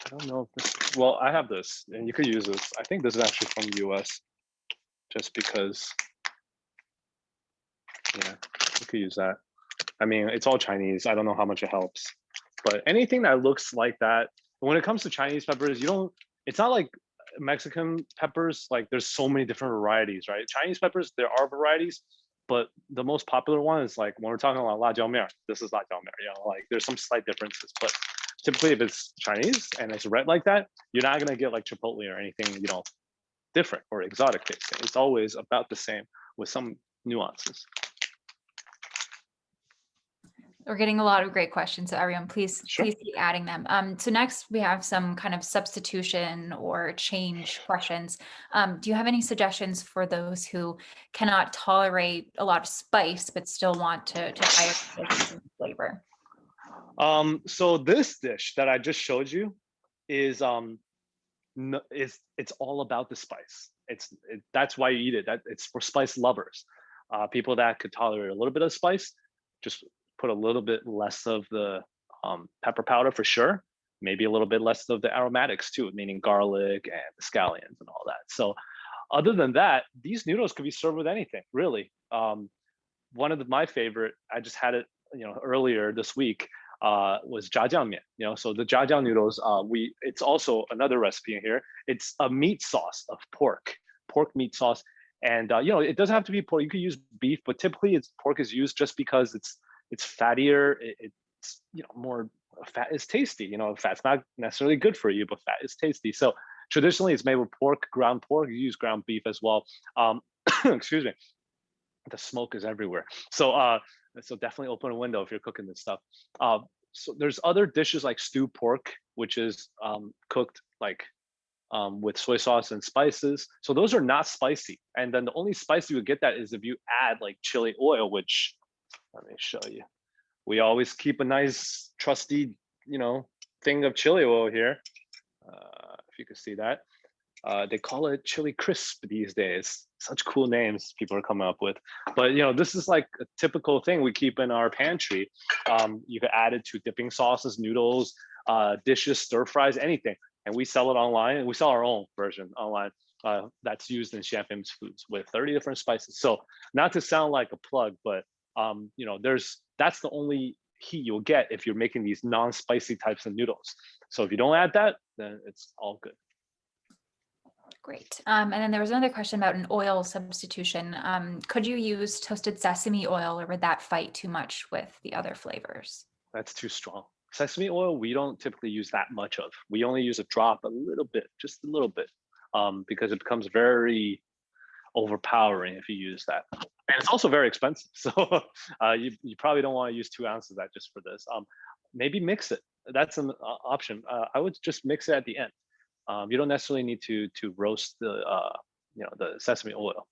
I don't know if this. Well, I have this, and you could use this. I think this is actually from the U.S. Just because, yeah, you could use that. I mean, it's all Chinese. I don't know how much it helps, but anything that looks like that. When it comes to Chinese peppers, you don't. It's not like Mexican peppers. Like there's so many different varieties, right? Chinese peppers, there are varieties, but the most popular one is like when we're talking about la jiao mian. This is la jiao mian. Like there's some slight differences, but typically if it's Chinese and it's red like that, you're not gonna get like chipotle or anything, different or exotic tasting. It's always about the same with some nuances. We're getting a lot of great questions, so everyone, please Sure. keep adding them. So next we have some kind of substitution or change questions. Do you have any suggestions for those who cannot tolerate a lot of spice but still want to try some flavor? So this dish that I just showed you is No, it's all about the spice. That's why you eat it. That it's for spice lovers. People that could tolerate a little bit of spice, just put a little bit less of the pepper powder for sure. Maybe a little bit less of the aromatics too, meaning garlic and scallions and all that. So other than that, these noodles could be served with anything, really. One of my favorite, I just had it, earlier this week, was jjajangmian. So the jjajang noodles, it's also another recipe in here. It's a meat sauce of pork meat sauce, and it doesn't have to be pork. You could use beef, but typically it's pork is used just because it's fattier. It's more fat is tasty. Fat's not necessarily good for you, but fat is tasty. So traditionally, it's made with pork, ground pork. You use ground beef as well. Excuse me, the smoke is everywhere. So definitely open a window if you're cooking this stuff. So there's other dishes like stewed pork, which is cooked like with soy sauce and spices. So those are not spicy. And then the only spice you would get that is if you add like chili oil, which let me show you. We always keep a nice trusty, thing of chili oil here. If you can see that. They call it chili crisp these days. Such cool names people are coming up with. But this is like a typical thing we keep in our pantry. You can add it to dipping sauces, noodles, dishes, stir fries, anything. And we sell it online, and we sell our own version online that's used in Xi'an Famous Foods with 30 different spices. So not to sound like a plug, but that's the only heat you'll get if you're making these non-spicy types of noodles. So if you don't add that, then it's all good. Great. And then there was another question about an oil substitution. Could you use toasted sesame oil, or would that fight too much with the other flavors? That's too strong. Sesame oil, we don't typically use that much of. We only use a drop, a little bit, just a little bit, because it becomes very overpowering if you use that. And it's also very expensive. So you probably don't want to use 2 ounces of that just for this. Maybe mix it. That's an option. I would just mix it at the end. You don't necessarily need to roast the sesame oil.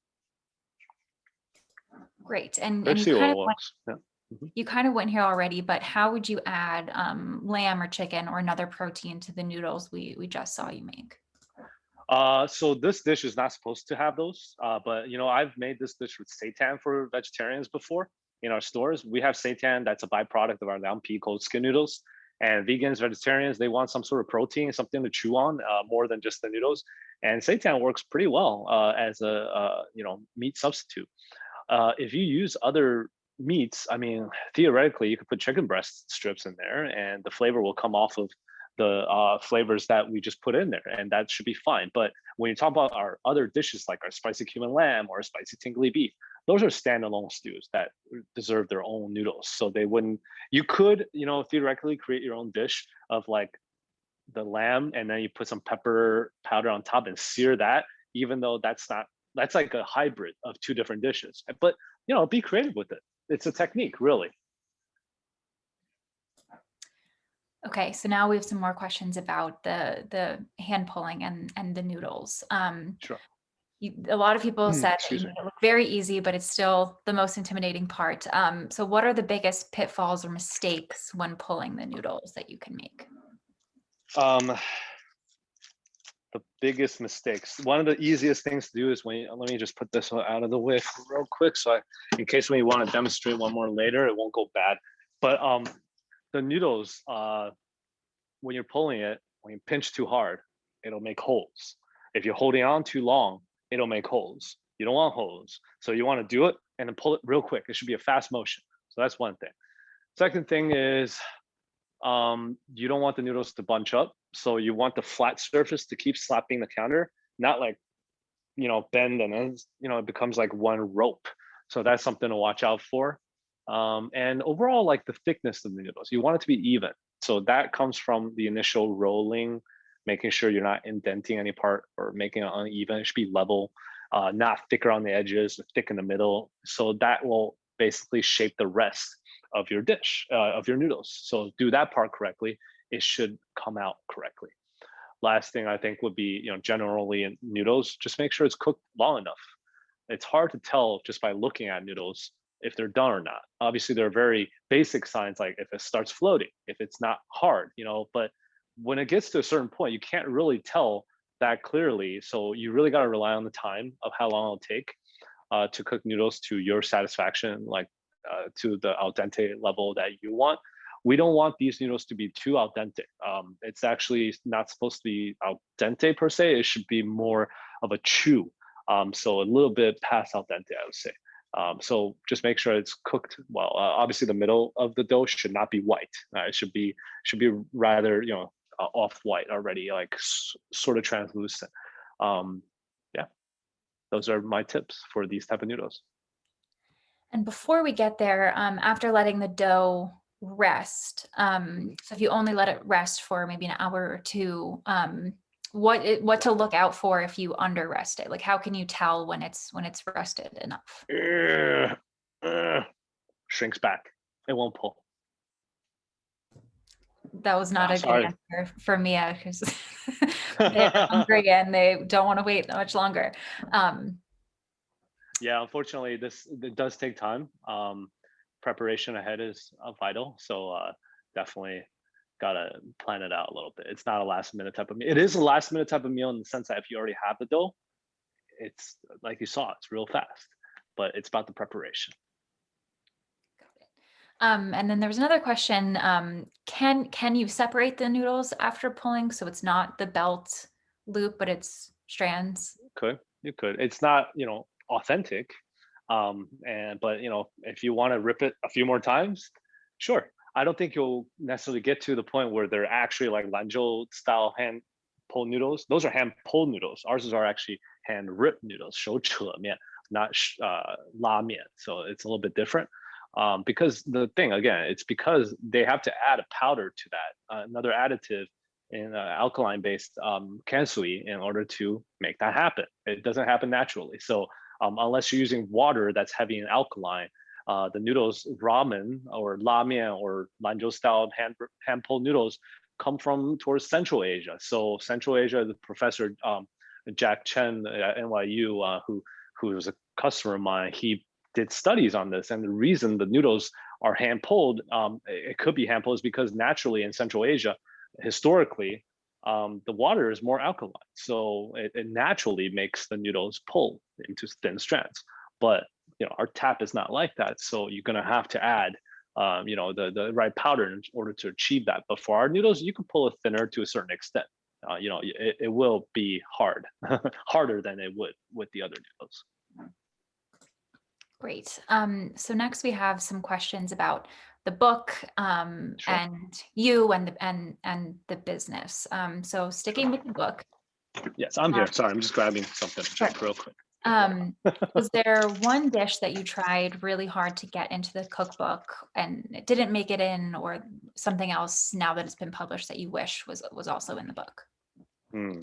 Great. And you Rapeseed kind of oil went, works. Yeah. Mhm. you kind of went here already, but how would you add lamb or chicken or another protein to the noodles we just saw you make? So this dish is not supposed to have those, but I've made this dish with seitan for vegetarians before in our stores. We have seitan that's a byproduct of our lampi called skin noodles. And vegans, vegetarians, they want some sort of protein, something to chew on more than just the noodles. And seitan works pretty well as a meat substitute. If you use other meats, I mean, theoretically, you could put chicken breast strips in there, and the flavor will come off of the flavors that we just put in there, and that should be fine. But when you talk about our other dishes, like our spicy cumin lamb or spicy tingly beef, those are standalone stews that deserve their own noodles. So they wouldn't. You could, theoretically create your own dish of like the lamb, and then you put some pepper powder on top and sear that. Even though that's not, that's like a hybrid of two different dishes. But be creative with it. It's a technique, really. Okay, so now we have some more questions about the hand pulling and the noodles. Sure. A lot of people said that Excuse me. it looked very easy, but it's still the most intimidating part. So what are the biggest pitfalls or mistakes when pulling the noodles that you can make? The biggest mistakes. One of the easiest things to do is let me just put this one out of the way real quick, so in case when you want to demonstrate one more later, it won't go bad. But the noodles, when you're pulling it, when you pinch too hard, it'll make holes. If you're holding on too long, it'll make holes. You don't want holes, so you want to do it and then pull it real quick. It should be a fast motion. So that's one thing. Second thing is you don't want the noodles to bunch up. So you want the flat surface to keep slapping the counter, not like, bend and then, it becomes like one rope. So that's something to watch out for. And overall, like the thickness of the noodles, you want it to be even. So that comes from the initial rolling, making sure you're not indenting any part or making it uneven. It should be level, not thicker on the edges, thick in the middle. So that will basically shape the rest of your dish, of your noodles. So do that part correctly, it should come out correctly. Last thing I think would be, generally in noodles, just make sure it's cooked long enough. It's hard to tell just by looking at noodles if they're done or not. Obviously, there are very basic signs like if it starts floating, if it's not hard, but when it gets to a certain point, you can't really tell that clearly. So you really got to rely on the time of how long it'll take to cook noodles to your satisfaction, like to the al dente level that you want. We don't want these noodles to be too al dente. It's actually not supposed to be al dente per se. It should be more of a chew. So a little bit past al dente, I would say. So just make sure it's cooked well. Obviously, the middle of the dough should not be white. It should be rather off white already, like sort of translucent. Um, yeah, those are my tips for these type of noodles. And before we get there, after letting the dough rest, so if you only let it rest for maybe an hour or two, what to look out for if you under rest it? Like, how can you tell when it's rested enough? Ugh, ugh, shrinks back. It won't pull. That was not a good Sorry. answer for Mia because they're hungry and they don't want to wait that much longer. Yeah, unfortunately, this it does take time. Preparation ahead is vital, so definitely gotta plan it out a little bit. It's not a last minute type of meal. It is a last minute type of meal in the sense that if you already have the dough, it's like you saw, it's real fast. But it's about the preparation. And then there was another question. Can you separate the noodles after pulling so it's not the belt loop, but it's strands? You could. It's not authentic, and but if you want to rip it a few more times, sure. I don't think you'll necessarily get to the point where they're actually like Lanzhou style hand pull noodles. Those are hand pulled noodles. Ours are actually hand ripped noodles, 手扯面, not la mian. So it's a little bit different. Because the thing again, it's because they have to add a powder to that, another additive in alkaline based kansui in order to make that happen. It doesn't happen naturally. So unless you're using water that's heavy in alkaline, the noodles, ramen or la mian or Lanzhou style hand pulled noodles come from towards Central Asia. So Central Asia, the professor Jack Chen at NYU, who was a customer of mine, he did studies on this, and the reason the noodles are hand pulled, it could be hand pulled, is because naturally in Central Asia, historically, the water is more alkaline, so it naturally makes the noodles pull into thin strands. But our tap is not like that, so you're gonna have to add the right powder in order to achieve that. But for our noodles, you can pull it thinner to a certain extent. It will be hard, harder than it would with the other noodles. Great. So next we have some questions about the book Sure. and you and the business. So sticking with the book, Yes, I'm uh, here. Sorry, I'm just grabbing something sure. real quick. Was there one dish that you tried really hard to get into the cookbook and it didn't make it in, or something else now that it's been published that you wish was also in the book? Hmm,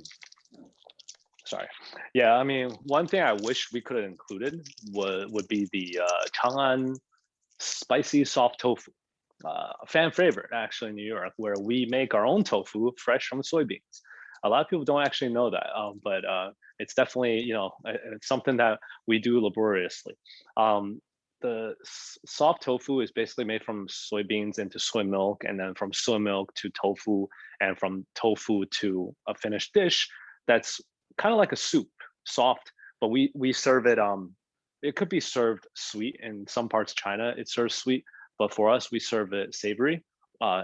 sorry. Yeah, I mean, one thing I wish we could have included would be the Chang'an spicy soft tofu, a fan favorite actually in New York, where we make our own tofu fresh from soybeans. A lot of people don't actually know that, but it's definitely it's something that we do laboriously. The soft tofu is basically made from soybeans into soy milk, and then from soy milk to tofu, and from tofu to a finished dish that's kind of like a soup, soft. But we serve it. It could be served sweet in some parts of China. It serves sweet, but for us, we serve it savory,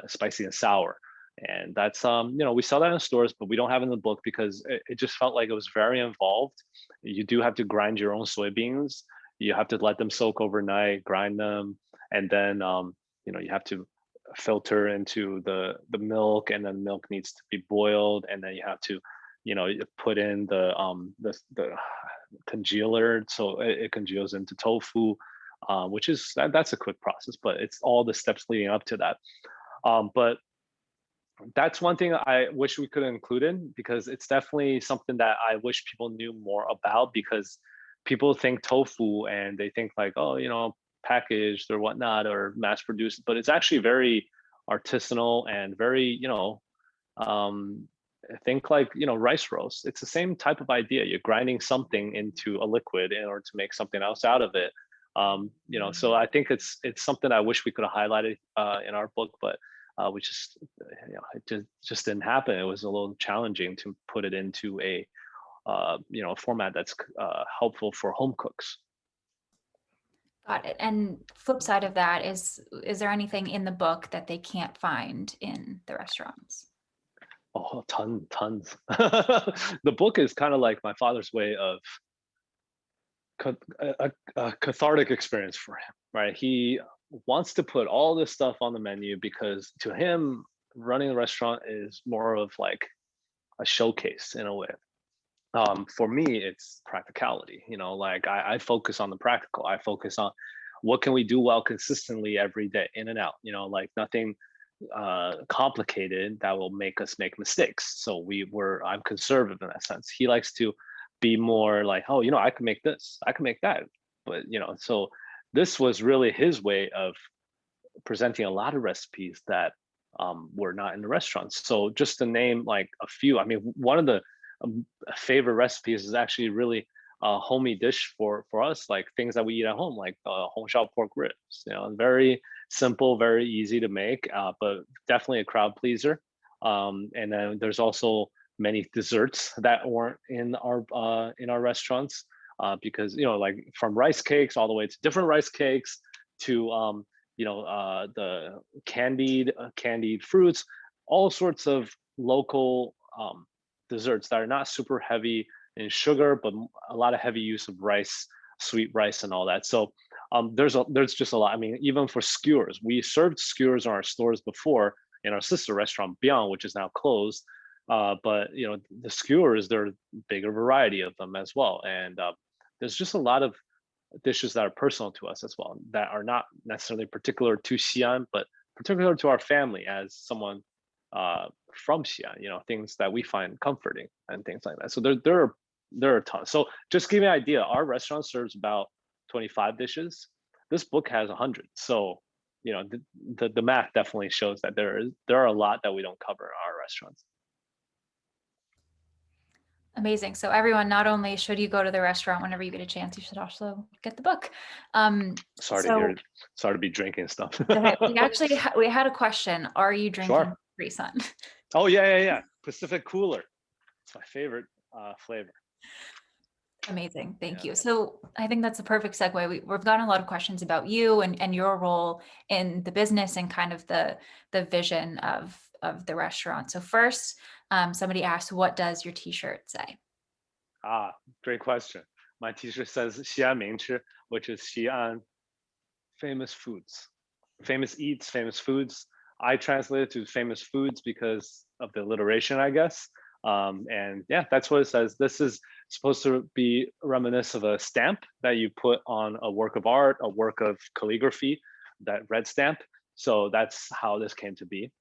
spicy and sour. And that's we sell that in stores, but we don't have it in the book because it just felt like it was very involved. You do have to grind your own soybeans. You have to let them soak overnight, grind them, and then you have to filter into the milk, and then milk needs to be boiled, and then you have to you put in the congealer, so it congeals into tofu, which is that's a quick process, but it's all the steps leading up to that. But that's one thing I wish we could include in, because it's definitely something that I wish people knew more about, because people think tofu and they think like, oh, packaged or whatnot or mass produced, but it's actually very artisanal and very, um, think like rice roast. It's the same type of idea. You're grinding something into a liquid in order to make something else out of it. So I think it's something I wish we could have highlighted in our book, but which is, it just didn't happen. It was a little challenging to put it into a format that's helpful for home cooks. Got it. And flip side of that is there anything in the book that they can't find in the restaurants? Oh, tons. The book is kind of like my father's way of a cathartic experience for him, right? He wants to put all this stuff on the menu because to him, running a restaurant is more of like a showcase in a way. For me, it's practicality. Like I focus on the practical. I focus on what can we do well consistently every day, in and out. Like nothing complicated that will make us make mistakes. So I'm conservative in that sense. He likes to be more like, oh, I can make this, I can make that. But so this was really his way of presenting a lot of recipes that were not in the restaurants. So just to name like a few, I mean, one of the favorite recipes is actually really a homey dish for us, like things that we eat at home, like Hong Shao pork ribs. Very simple, very easy to make, but definitely a crowd pleaser. And then there's also many desserts that weren't in our restaurants, because like from rice cakes all the way to different rice cakes to the candied fruits, all sorts of local desserts that are not super heavy in sugar, but a lot of heavy use of rice, sweet rice, and all that. So there's just a lot. I mean, even for skewers, we served skewers in our stores before in our sister restaurant Beyond, which is now closed. But the skewers, there are a bigger variety of them as well, and there's just a lot of dishes that are personal to us as well, that are not necessarily particular to Xi'an, but particular to our family as someone from Xi'an. Things that we find comforting and things like that. So there are tons. So just give me an idea. Our restaurant serves about 25 dishes. This book has 100. So the math definitely shows that there are a lot that we don't cover in our restaurants. Amazing. So everyone, not only should you go to the restaurant whenever you get a chance, you should also get the book. Sorry to So hear. Sorry to be drinking stuff. we actually we had a question. Are you drinking Sure. Capri Sun? Oh yeah. Pacific Cooler. It's my favorite flavor. Amazing. Thank you. Yeah. So I think that's a perfect segue. We've gotten a lot of questions about you and your role in the business and kind of the vision of the restaurant. So first, somebody asked, what does your t-shirt say? Great question. My t-shirt says Xi'an Mingchi, which is Xi'an famous foods, famous eats, famous foods. I translate it to famous foods because of the alliteration, I guess. And yeah, that's what it says. This is supposed to be reminiscent of a stamp that you put on a work of art, a work of calligraphy, that red stamp. So that's how this came to be.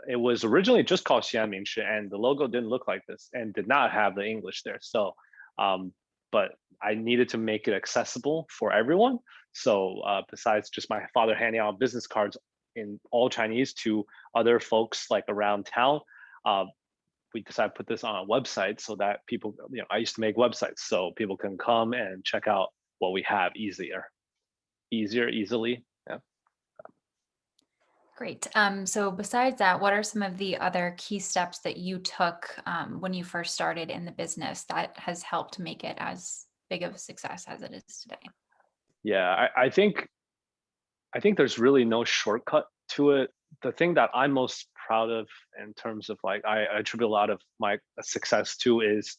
It was originally just called Xi'an Mingshi, and the logo didn't look like this and did not have the English there. So, but I needed to make it accessible for everyone. So besides just my father handing out business cards in all Chinese to other folks like around town, we decided to put this on a website so that people, I used to make websites so people can come and check out what we have easily. Yeah. Great. So besides that, what are some of the other key steps that you took when you first started in the business that has helped make it as big of a success as it is today? Yeah, I think there's really no shortcut to it. The thing that I'm most proud of in terms of like I attribute a lot of my success to is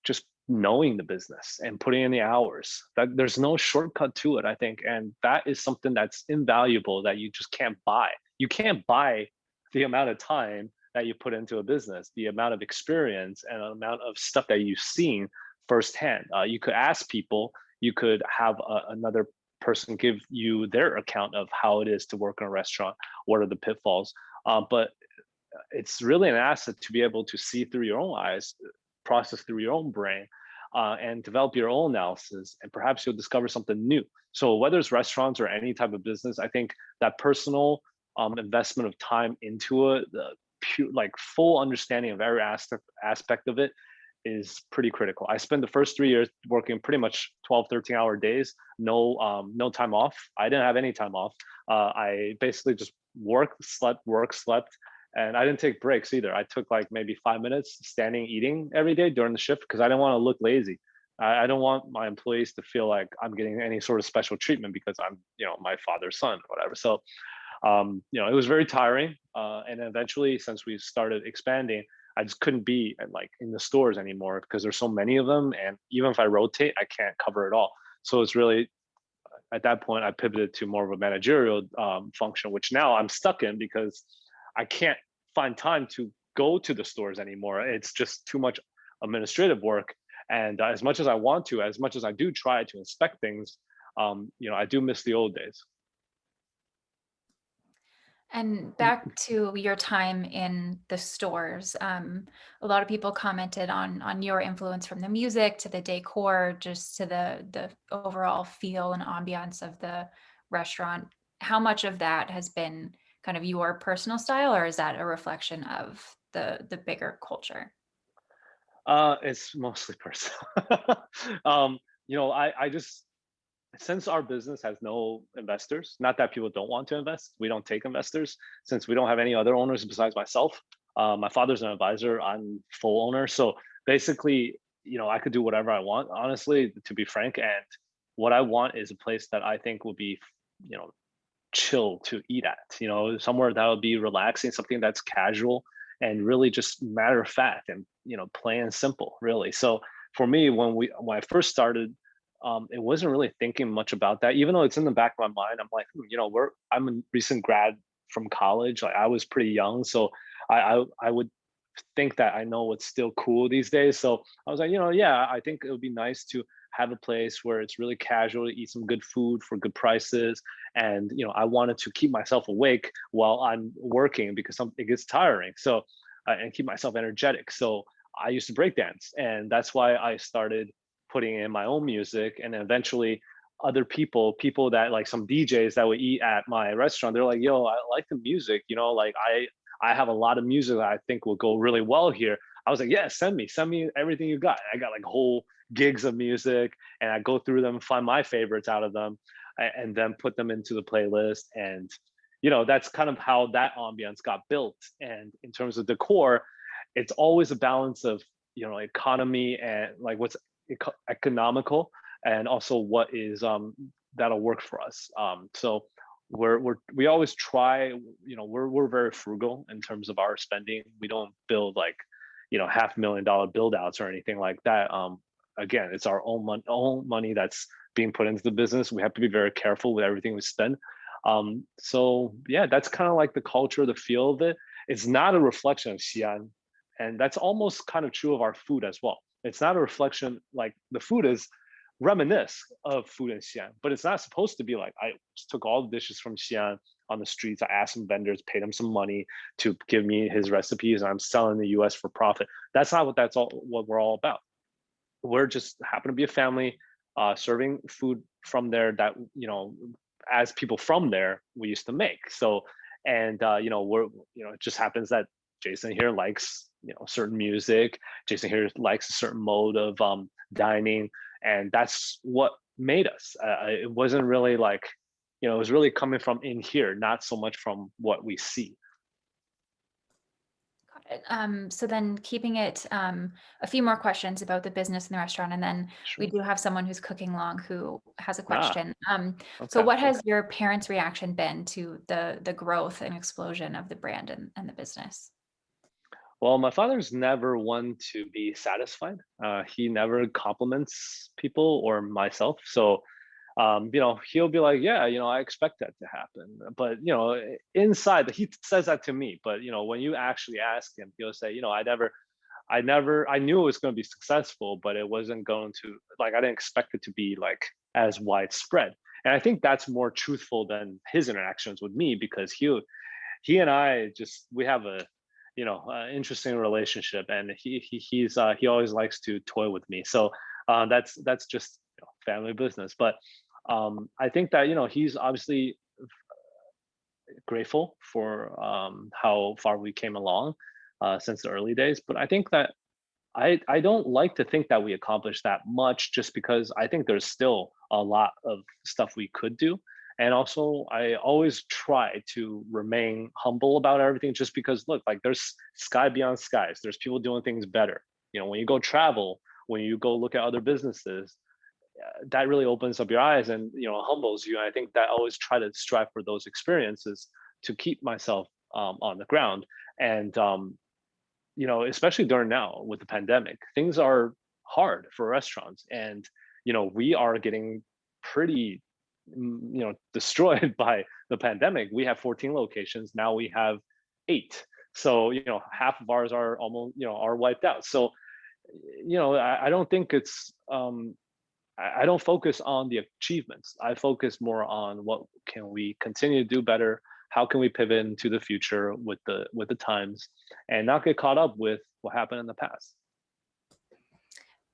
just knowing the business and putting in the hours. That there's no shortcut to it, I think, and that is something that's invaluable that you just can't buy. You can't buy the amount of time that you put into a business, the amount of experience and the amount of stuff that you've seen firsthand. You could ask people, you could have another person give you their account of how it is to work in a restaurant, what are the pitfalls. But it's really an asset to be able to see through your own eyes, process through your own brain, and develop your own analysis, and perhaps you'll discover something new. So whether it's restaurants or any type of business, I think that personal investment of time into it, the like full understanding of every aspect of it is pretty critical. I spent the first 3 years working pretty much 12, 13-hour days, no time off. I didn't have any time off. I basically just work, slept, and I didn't take breaks either. I took like maybe 5 minutes standing eating every day during the shift because I didn't want to look lazy. I don't want my employees to feel like I'm getting any sort of special treatment because I'm, my father's son or whatever. So it was very tiring. And then eventually, since we started expanding, I just couldn't be in the stores anymore because there's so many of them, and even if I rotate, I can't cover it all. So it's really at that point I pivoted to more of a managerial function, which now I'm stuck in because I can't find time to go to the stores anymore. It's just too much administrative work, and as much as I want to, as much as I do try to inspect things, I do miss the old days. And back to your time in the stores, a lot of people commented on your influence from the music to the decor, just to the overall feel and ambiance of the restaurant. How much of that has been kind of your personal style, or is that a reflection of the bigger culture? It's mostly personal. I just, since our business has no investors, not that people don't want to invest, we don't take investors since we don't have any other owners besides myself. My father's an advisor, I'm full owner. So basically, I could do whatever I want, honestly, to be frank. And what I want is a place that I think will be, you know, chill to eat at, somewhere that would be relaxing, something that's casual and really just matter of fact and, plain and simple, really. So for me, when I first started, it wasn't really thinking much about that, even though it's in the back of my mind. I'm like, I'm a recent grad from college. Like I was pretty young. So I would think that I know what's still cool these days. So I was like, yeah, I think it would be nice to have a place where it's really casual to eat some good food for good prices. And I wanted to keep myself awake while I'm working because it gets tiring. So and keep myself energetic. So I used to break dance, and that's why I started putting in my own music. And then eventually other people that like some DJs that would eat at my restaurant, they're like, yo, I like the music, like I have a lot of music that I think will go really well here. I was like, yeah, send me everything you got. I got like whole gigs of music, and I go through them, find my favorites out of them, and then put them into the playlist. And that's kind of how that ambiance got built. And in terms of decor, it's always a balance of economy and like what's economical, and also what is that'll work for us. So we always try, we're very frugal in terms of our spending. We don't build like $500,000 build outs or anything like that. Again, it's our own money that's being put into the business. We have to be very careful with everything we spend. So yeah, that's kind of like the culture, the feel of it. It's not a reflection of Xi'an, and that's almost kind of true of our food as well. It's not a reflection, like the food is reminisce of food in Xi'an, but it's not supposed to be like I took all the dishes from Xi'an on the streets. I asked some vendors, paid him some money to give me his recipes, and I'm selling in the US for profit. That's not what we're all about. We're just happen to be a family serving food from there that as people from there we used to make. So and it just happens that Jason here likes certain music. Jason here likes a certain mode of dining, and that's what made us. It wasn't really like it was really coming from in here, not so much from what we see. Got it. So then keeping it, a few more questions about the business and the restaurant, and then we Sure. do have someone who's cooking along who has a Ah, question. So okay. what has your parents' reaction been to the growth and explosion of the brand and the business? Well, my father's never one to be satisfied. He never compliments people or myself. So, he'll be like, "Yeah, I expect that to happen." But inside, he says that to me. But when you actually ask him, he'll say, I knew it was going to be successful, but it wasn't going to like. I didn't expect it to be like as widespread." And I think that's more truthful than his interactions with me because he and I just we have a interesting relationship, and he always likes to toy with me. So that's just family business. But I think that he's obviously grateful for how far we came along since the early days. But I think that I don't like to think that we accomplished that much just because I think there's still a lot of stuff we could do. And also, I always try to remain humble about everything, just because look, like there's sky beyond skies. There's people doing things better. When you go travel, when you go look at other businesses, that really opens up your eyes and humbles you. And I think that I always try to strive for those experiences to keep myself on the ground. And especially during now with the pandemic, things are hard for restaurants, and we are getting pretty destroyed by the pandemic. We have 14 locations now, we have 8. So half of ours are almost are wiped out. So I don't think it's I don't focus on the achievements. I focus more on what can we continue to do better. How can we pivot into the future with the times, and not get caught up with what happened in the past.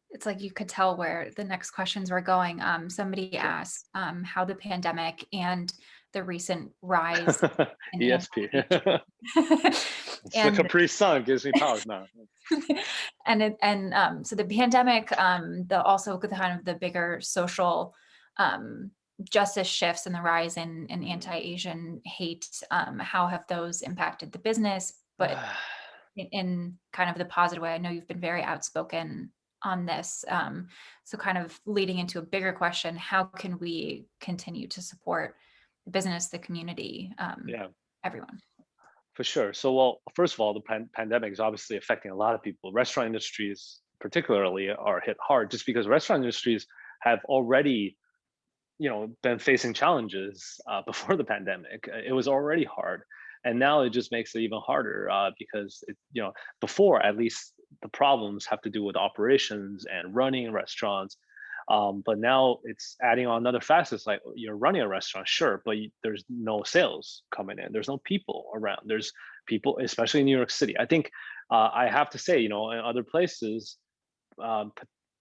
It's like you could tell where the next questions were going. Somebody Sure. asked how the pandemic and the recent rise in ESP. anti-aging It's the and Capri Sun gives me powers now. so the pandemic, the also the kind of the bigger social um, justice shifts and the rise in anti-Asian hate. How have those impacted the business? But in kind of the positive way, I know you've been very outspoken on this. So kind of leading into a bigger question: how can we continue to support the business, the community, Yeah. everyone? For sure. So, well, first of all, the pandemic is obviously affecting a lot of people. Restaurant industries, particularly, are hit hard, just because restaurant industries have already, been facing challenges before the pandemic. It was already hard, and now it just makes it even harder because before, at least, the problems have to do with operations and running restaurants. But now it's adding on another facet. It's like you're running a restaurant, sure, but there's no sales coming in. There's no people around. There's people, especially in New York City. I think I have to say, in other places,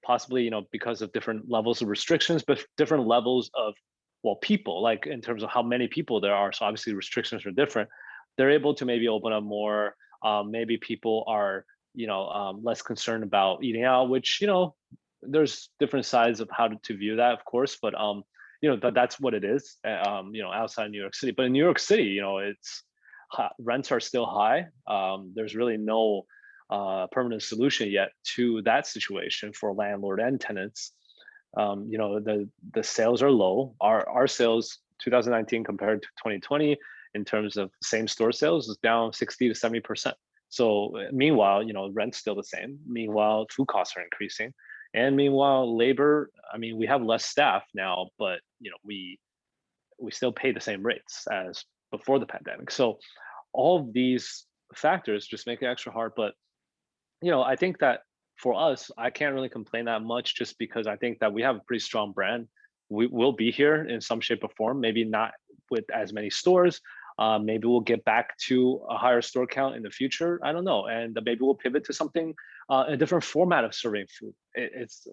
possibly, because of different levels of restrictions, but different levels of, well, people, like in terms of how many people there are. So obviously restrictions are different. They're able to maybe open up more. Maybe people are, less concerned about eating out, which, there's different sides of how to view that, of course, but that's what it is. Outside New York City, but in New York City, it's rents are still high. There's really no permanent solution yet to that situation for landlord and tenants. The sales are low. Our sales 2019 compared to 2020 in terms of same store sales is down 60 to 70%. So meanwhile, rent's still the same. Meanwhile, food costs are increasing. And meanwhile, labor, I mean, we have less staff now, but we still pay the same rates as before the pandemic. So all of these factors just make it extra hard. But I think that for us, I can't really complain that much, just because I think that we have a pretty strong brand. We will be here in some shape or form, maybe not with as many stores. Maybe we'll get back to a higher store count in the future. I don't know. And maybe we'll pivot to something, a different format of serving food.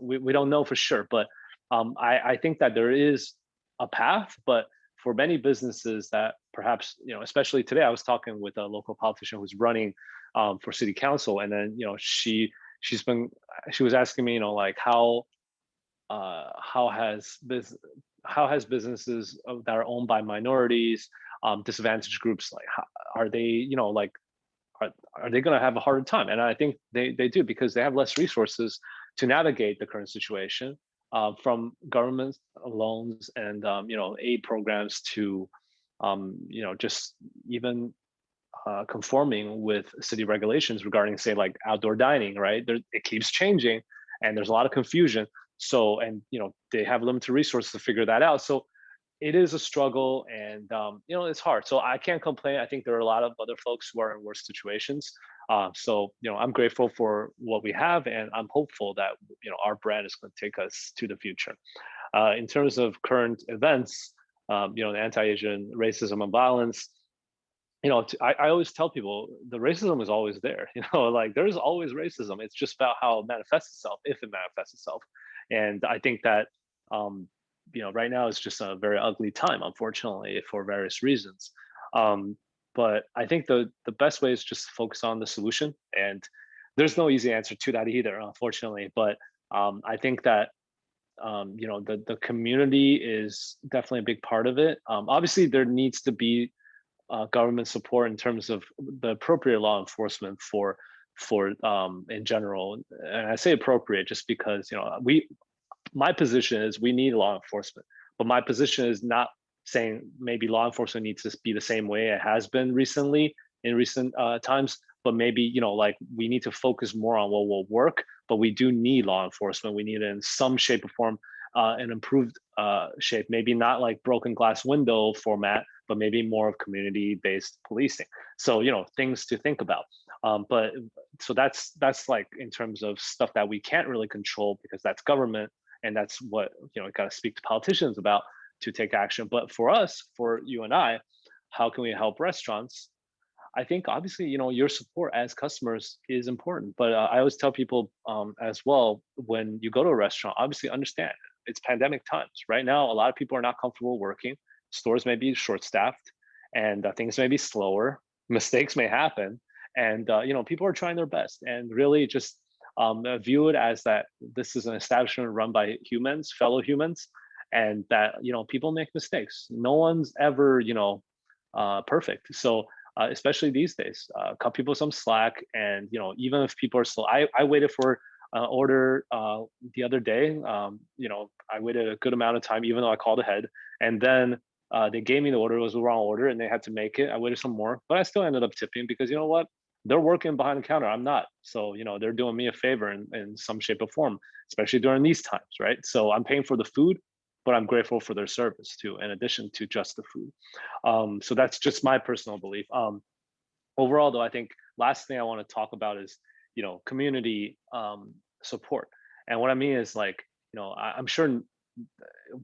We don't know for sure. But I think that there is a path. But for many businesses that perhaps, especially today, I was talking with a local politician who's running for city council, and then she was asking me, like how has businesses that are owned by minorities, disadvantaged groups, like are they, like are they going to have a harder time? And I think they do, because they have less resources to navigate the current situation, from government loans and aid programs to just even conforming with city regulations regarding, say, like outdoor dining, right? It keeps changing, and there's a lot of confusion. So, and they have limited resources to figure that out. So it is a struggle, and it's hard. So I can't complain. I think there are a lot of other folks who are in worse situations. So I'm grateful for what we have, and I'm hopeful that our brand is going to take us to the future. In terms of current events, the anti-Asian racism and violence, I always tell people the racism is always there. Like there's always racism. It's just about how it manifests itself, if it manifests itself. And I think that right now it's just a very ugly time, unfortunately, for various reasons. But I think the best way is just focus on the solution, and there's no easy answer to that either, unfortunately. But I think that the community is definitely a big part of it. Obviously, there needs to be government support in terms of the appropriate law enforcement for in general. And I say appropriate just because my position is we need law enforcement, but my position is not saying maybe law enforcement needs to be the same way it has been recently in recent times, but maybe like we need to focus more on what will work. But we do need law enforcement. We need it in some shape or form, an improved shape, maybe not like broken glass window format, but maybe more of community-based policing. So things to think about. But so that's like in terms of stuff that we can't really control because that's government, and that's what got to speak to politicians about to take action. But for us, for you and I, how can we help restaurants? I think obviously, your support as customers is important. But I always tell people as well, when you go to a restaurant, obviously understand it's pandemic times. Right now, a lot of people are not comfortable working. Stores may be short-staffed, and things may be slower. Mistakes may happen, and people are trying their best. And really, just view it as that this is an establishment run by humans, fellow humans, and that people make mistakes. No one's ever perfect. So especially these days, cut people some slack. And even if people are slow, I waited for an order the other day. I waited a good amount of time, even though I called ahead, and then they gave me the order. It was the wrong order, and they had to make it. I waited some more, but I still ended up tipping because you know what? They're working behind the counter. I'm not. So they're doing me a favor in some shape or form, especially during these times, right? So I'm paying for the food, but I'm grateful for their service too, in addition to just the food. So that's just my personal belief. Overall, though, I think last thing I want to talk about is community support. And what I mean is like I'm sure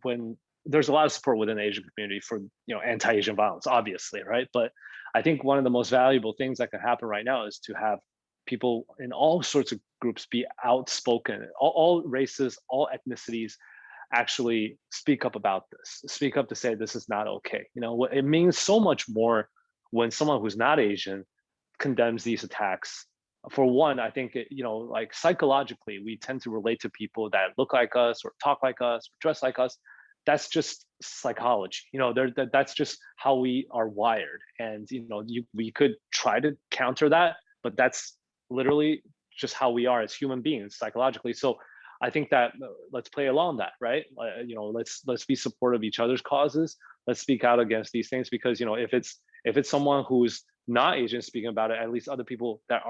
when there's a lot of support within the Asian community for anti-Asian violence, obviously, right? But I think one of the most valuable things that can happen right now is to have people in all sorts of groups be outspoken, all races, all ethnicities, actually speak up about this, speak up to say this is not okay. It means so much more when someone who's not Asian condemns these attacks. For one, I think like psychologically, we tend to relate to people that look like us or talk like us, or dress like us. That's just psychology. That's just how we are wired. And we could try to counter that, but that's literally just how we are as human beings psychologically. So I think that let's play along that, right? Let's be supportive of each other's causes. Let's speak out against these things because if it's someone who's not Asian speaking about it, at least other people that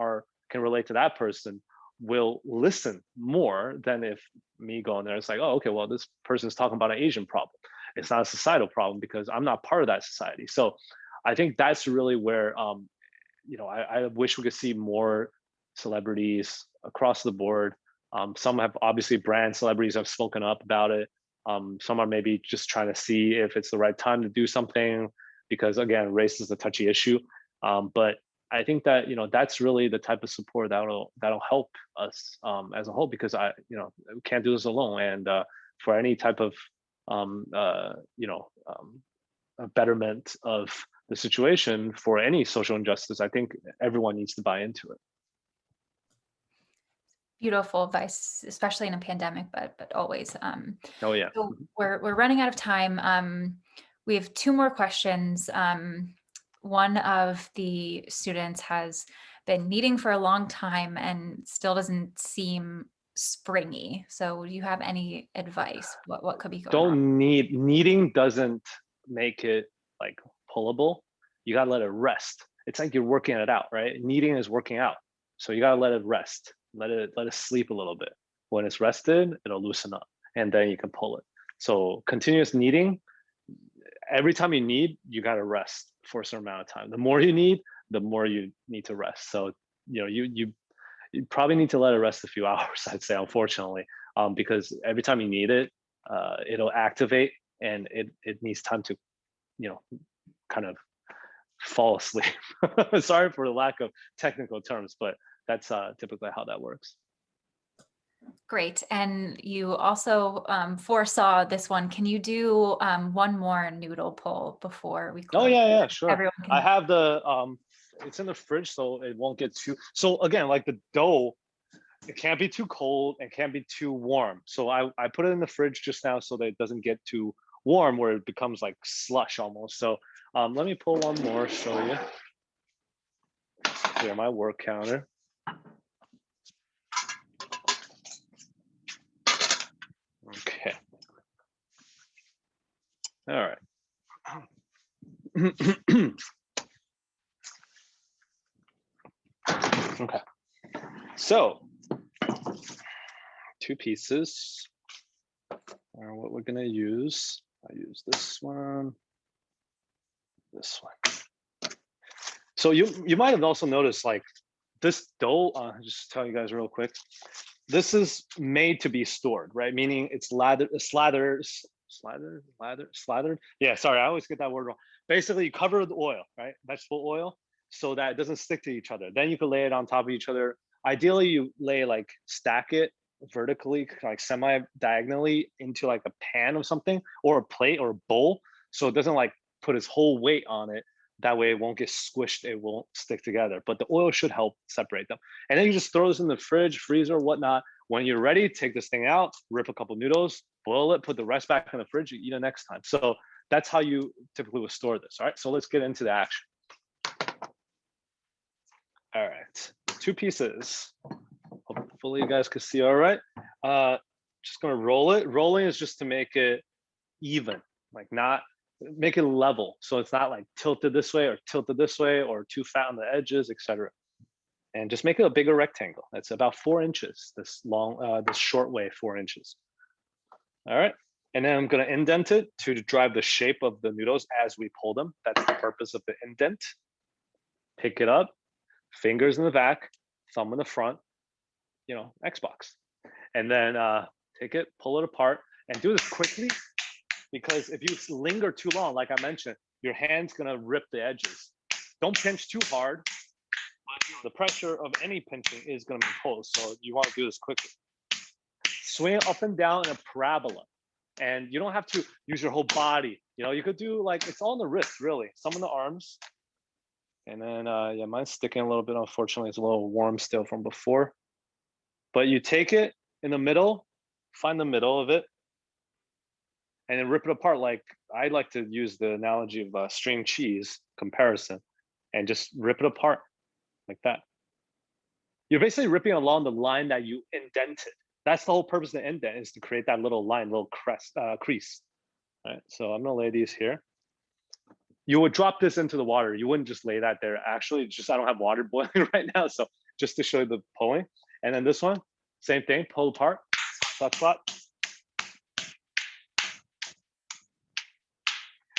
can relate to that person will listen more than if me going there. It's like, oh, okay, well, this person's talking about an Asian problem. It's not a societal problem because I'm not part of that society. So I think that's really where I wish we could see more celebrities across the board. Some have obviously brand celebrities have spoken up about it. Some are maybe just trying to see if it's the right time to do something because again, race is a touchy issue. But I think that that's really the type of support that'll help us as a whole because we can't do this alone. And for any type of a betterment of the situation for any social injustice, I think everyone needs to buy into it. Beautiful advice, especially in a pandemic, but always. Oh yeah. So we're running out of time. We have two more questions. One of the students has been kneading for a long time and still doesn't seem springy. So do you have any advice? What could be going on? Don't need kneading doesn't make it like pullable. You gotta let it rest. It's like you're working it out, right? Kneading is working out. So you gotta let it rest. Let it sleep a little bit. When it's rested, it'll loosen up and then you can pull it. So continuous kneading, every time you knead, you gotta rest for a certain amount of time. The more you knead, the more you need to rest. So you probably need to let it rest a few hours, I'd say, unfortunately, because every time you need it, it'll activate and it needs time to kind of fall asleep. Sorry for the lack of technical terms, but that's typically how that works. Great. And you also foresaw this one. Can you do one more noodle pull before we Oh close? yeah, sure. Everyone can. I have the it's in the fridge, so it won't get too. So again, like the dough, it can't be too cold and can't be too warm. So I put it in the fridge just now so that it doesn't get too warm where it becomes like slush almost. So let me pull one more, show you. Clear my work counter. Okay. All right. Okay. So 2 pieces are what we're gonna use. I use this one, this one. So you might have also noticed like this dough, just tell you guys real quick, this is made to be stored, right? Meaning it's slathered. Yeah, sorry, I always get that word wrong. Basically, you cover with oil, right? Vegetable oil, so that it doesn't stick to each other. Then you can lay it on top of each other. Ideally, you stack it vertically, like semi-diagonally into like a pan or something, or a plate or a bowl, so it doesn't like put its whole weight on it. That way it won't get squished, it won't stick together. But the oil should help separate them. And then you just throw this in the fridge, freezer, whatnot. When you're ready, take this thing out, rip a couple noodles, boil it, put the rest back in the fridge, you eat it next time. So that's how you typically would store this. All right, so let's get into the action. All right, 2 pieces. Hopefully you guys can see all right. Just gonna roll it. Rolling is just to make it even, like not make it level. So it's not like tilted this way or too fat on the edges, etc. And just make it a bigger rectangle. That's about 4 inches, this long, this short way, 4 inches. All right. And then I'm gonna indent it to drive the shape of the noodles as we pull them. That's the purpose of the indent. Pick it up, fingers in the back, thumb in the front, you know, Xbox. And then take it, pull it apart, and do this quickly, because if you linger too long, like I mentioned, your hand's gonna rip the edges. Don't pinch too hard, but the pressure of any pinching is gonna be imposed, so you wanna do this quickly. Swing it up and down in a parabola. And you don't have to use your whole body. You know, you could do like, it's all in the wrist, really. Some in the arms. And then, yeah, mine's sticking a little bit. Unfortunately, it's a little warm still from before. But you take it in the middle, find the middle of it, and then rip it apart. Like I like to use the analogy of string cheese comparison, and just rip it apart like that. You're basically ripping along the line that you indented. That's the whole purpose of the indent, is to create that little line, little crease. All right, so I'm gonna lay these here. You would drop this into the water. You wouldn't just lay that there. Actually, it's just I don't have water boiling right now, so just to show you the pulling. And then this one, same thing, pull apart, spot, spot.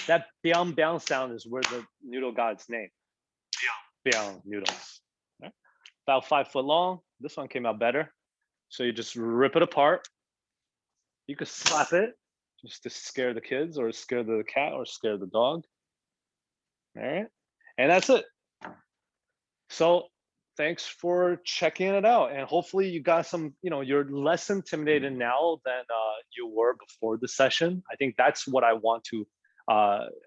That biang biang sound is where the noodle got its name. Biang noodles. Right? About 5 foot long. This one came out better. So you just rip it apart. You could slap it just to scare the kids or scare the cat or scare the dog. All right. And that's it. So thanks for checking it out. And hopefully you got some, you know, you're less intimidated now than you were before the session. I think that's what I want to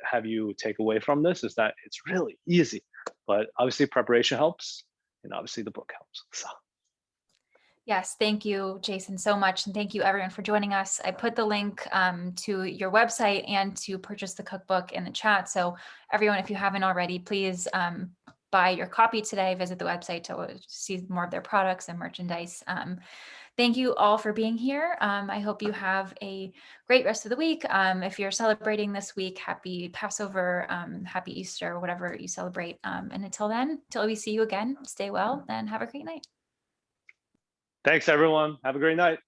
have you take away from this, is that it's really easy. But obviously preparation helps, and obviously the book helps. So. Yes, thank you, Jason, so much. And thank you everyone for joining us. I put the link to your website and to purchase the cookbook in the chat. So everyone, if you haven't already, please buy your copy today, visit the website to see more of their products and merchandise. Thank you all for being here. I hope you have a great rest of the week. If you're celebrating this week, happy Passover, happy Easter, whatever you celebrate. And until then, till we see you again, stay well and have a great night. Thanks, everyone. Have a great night.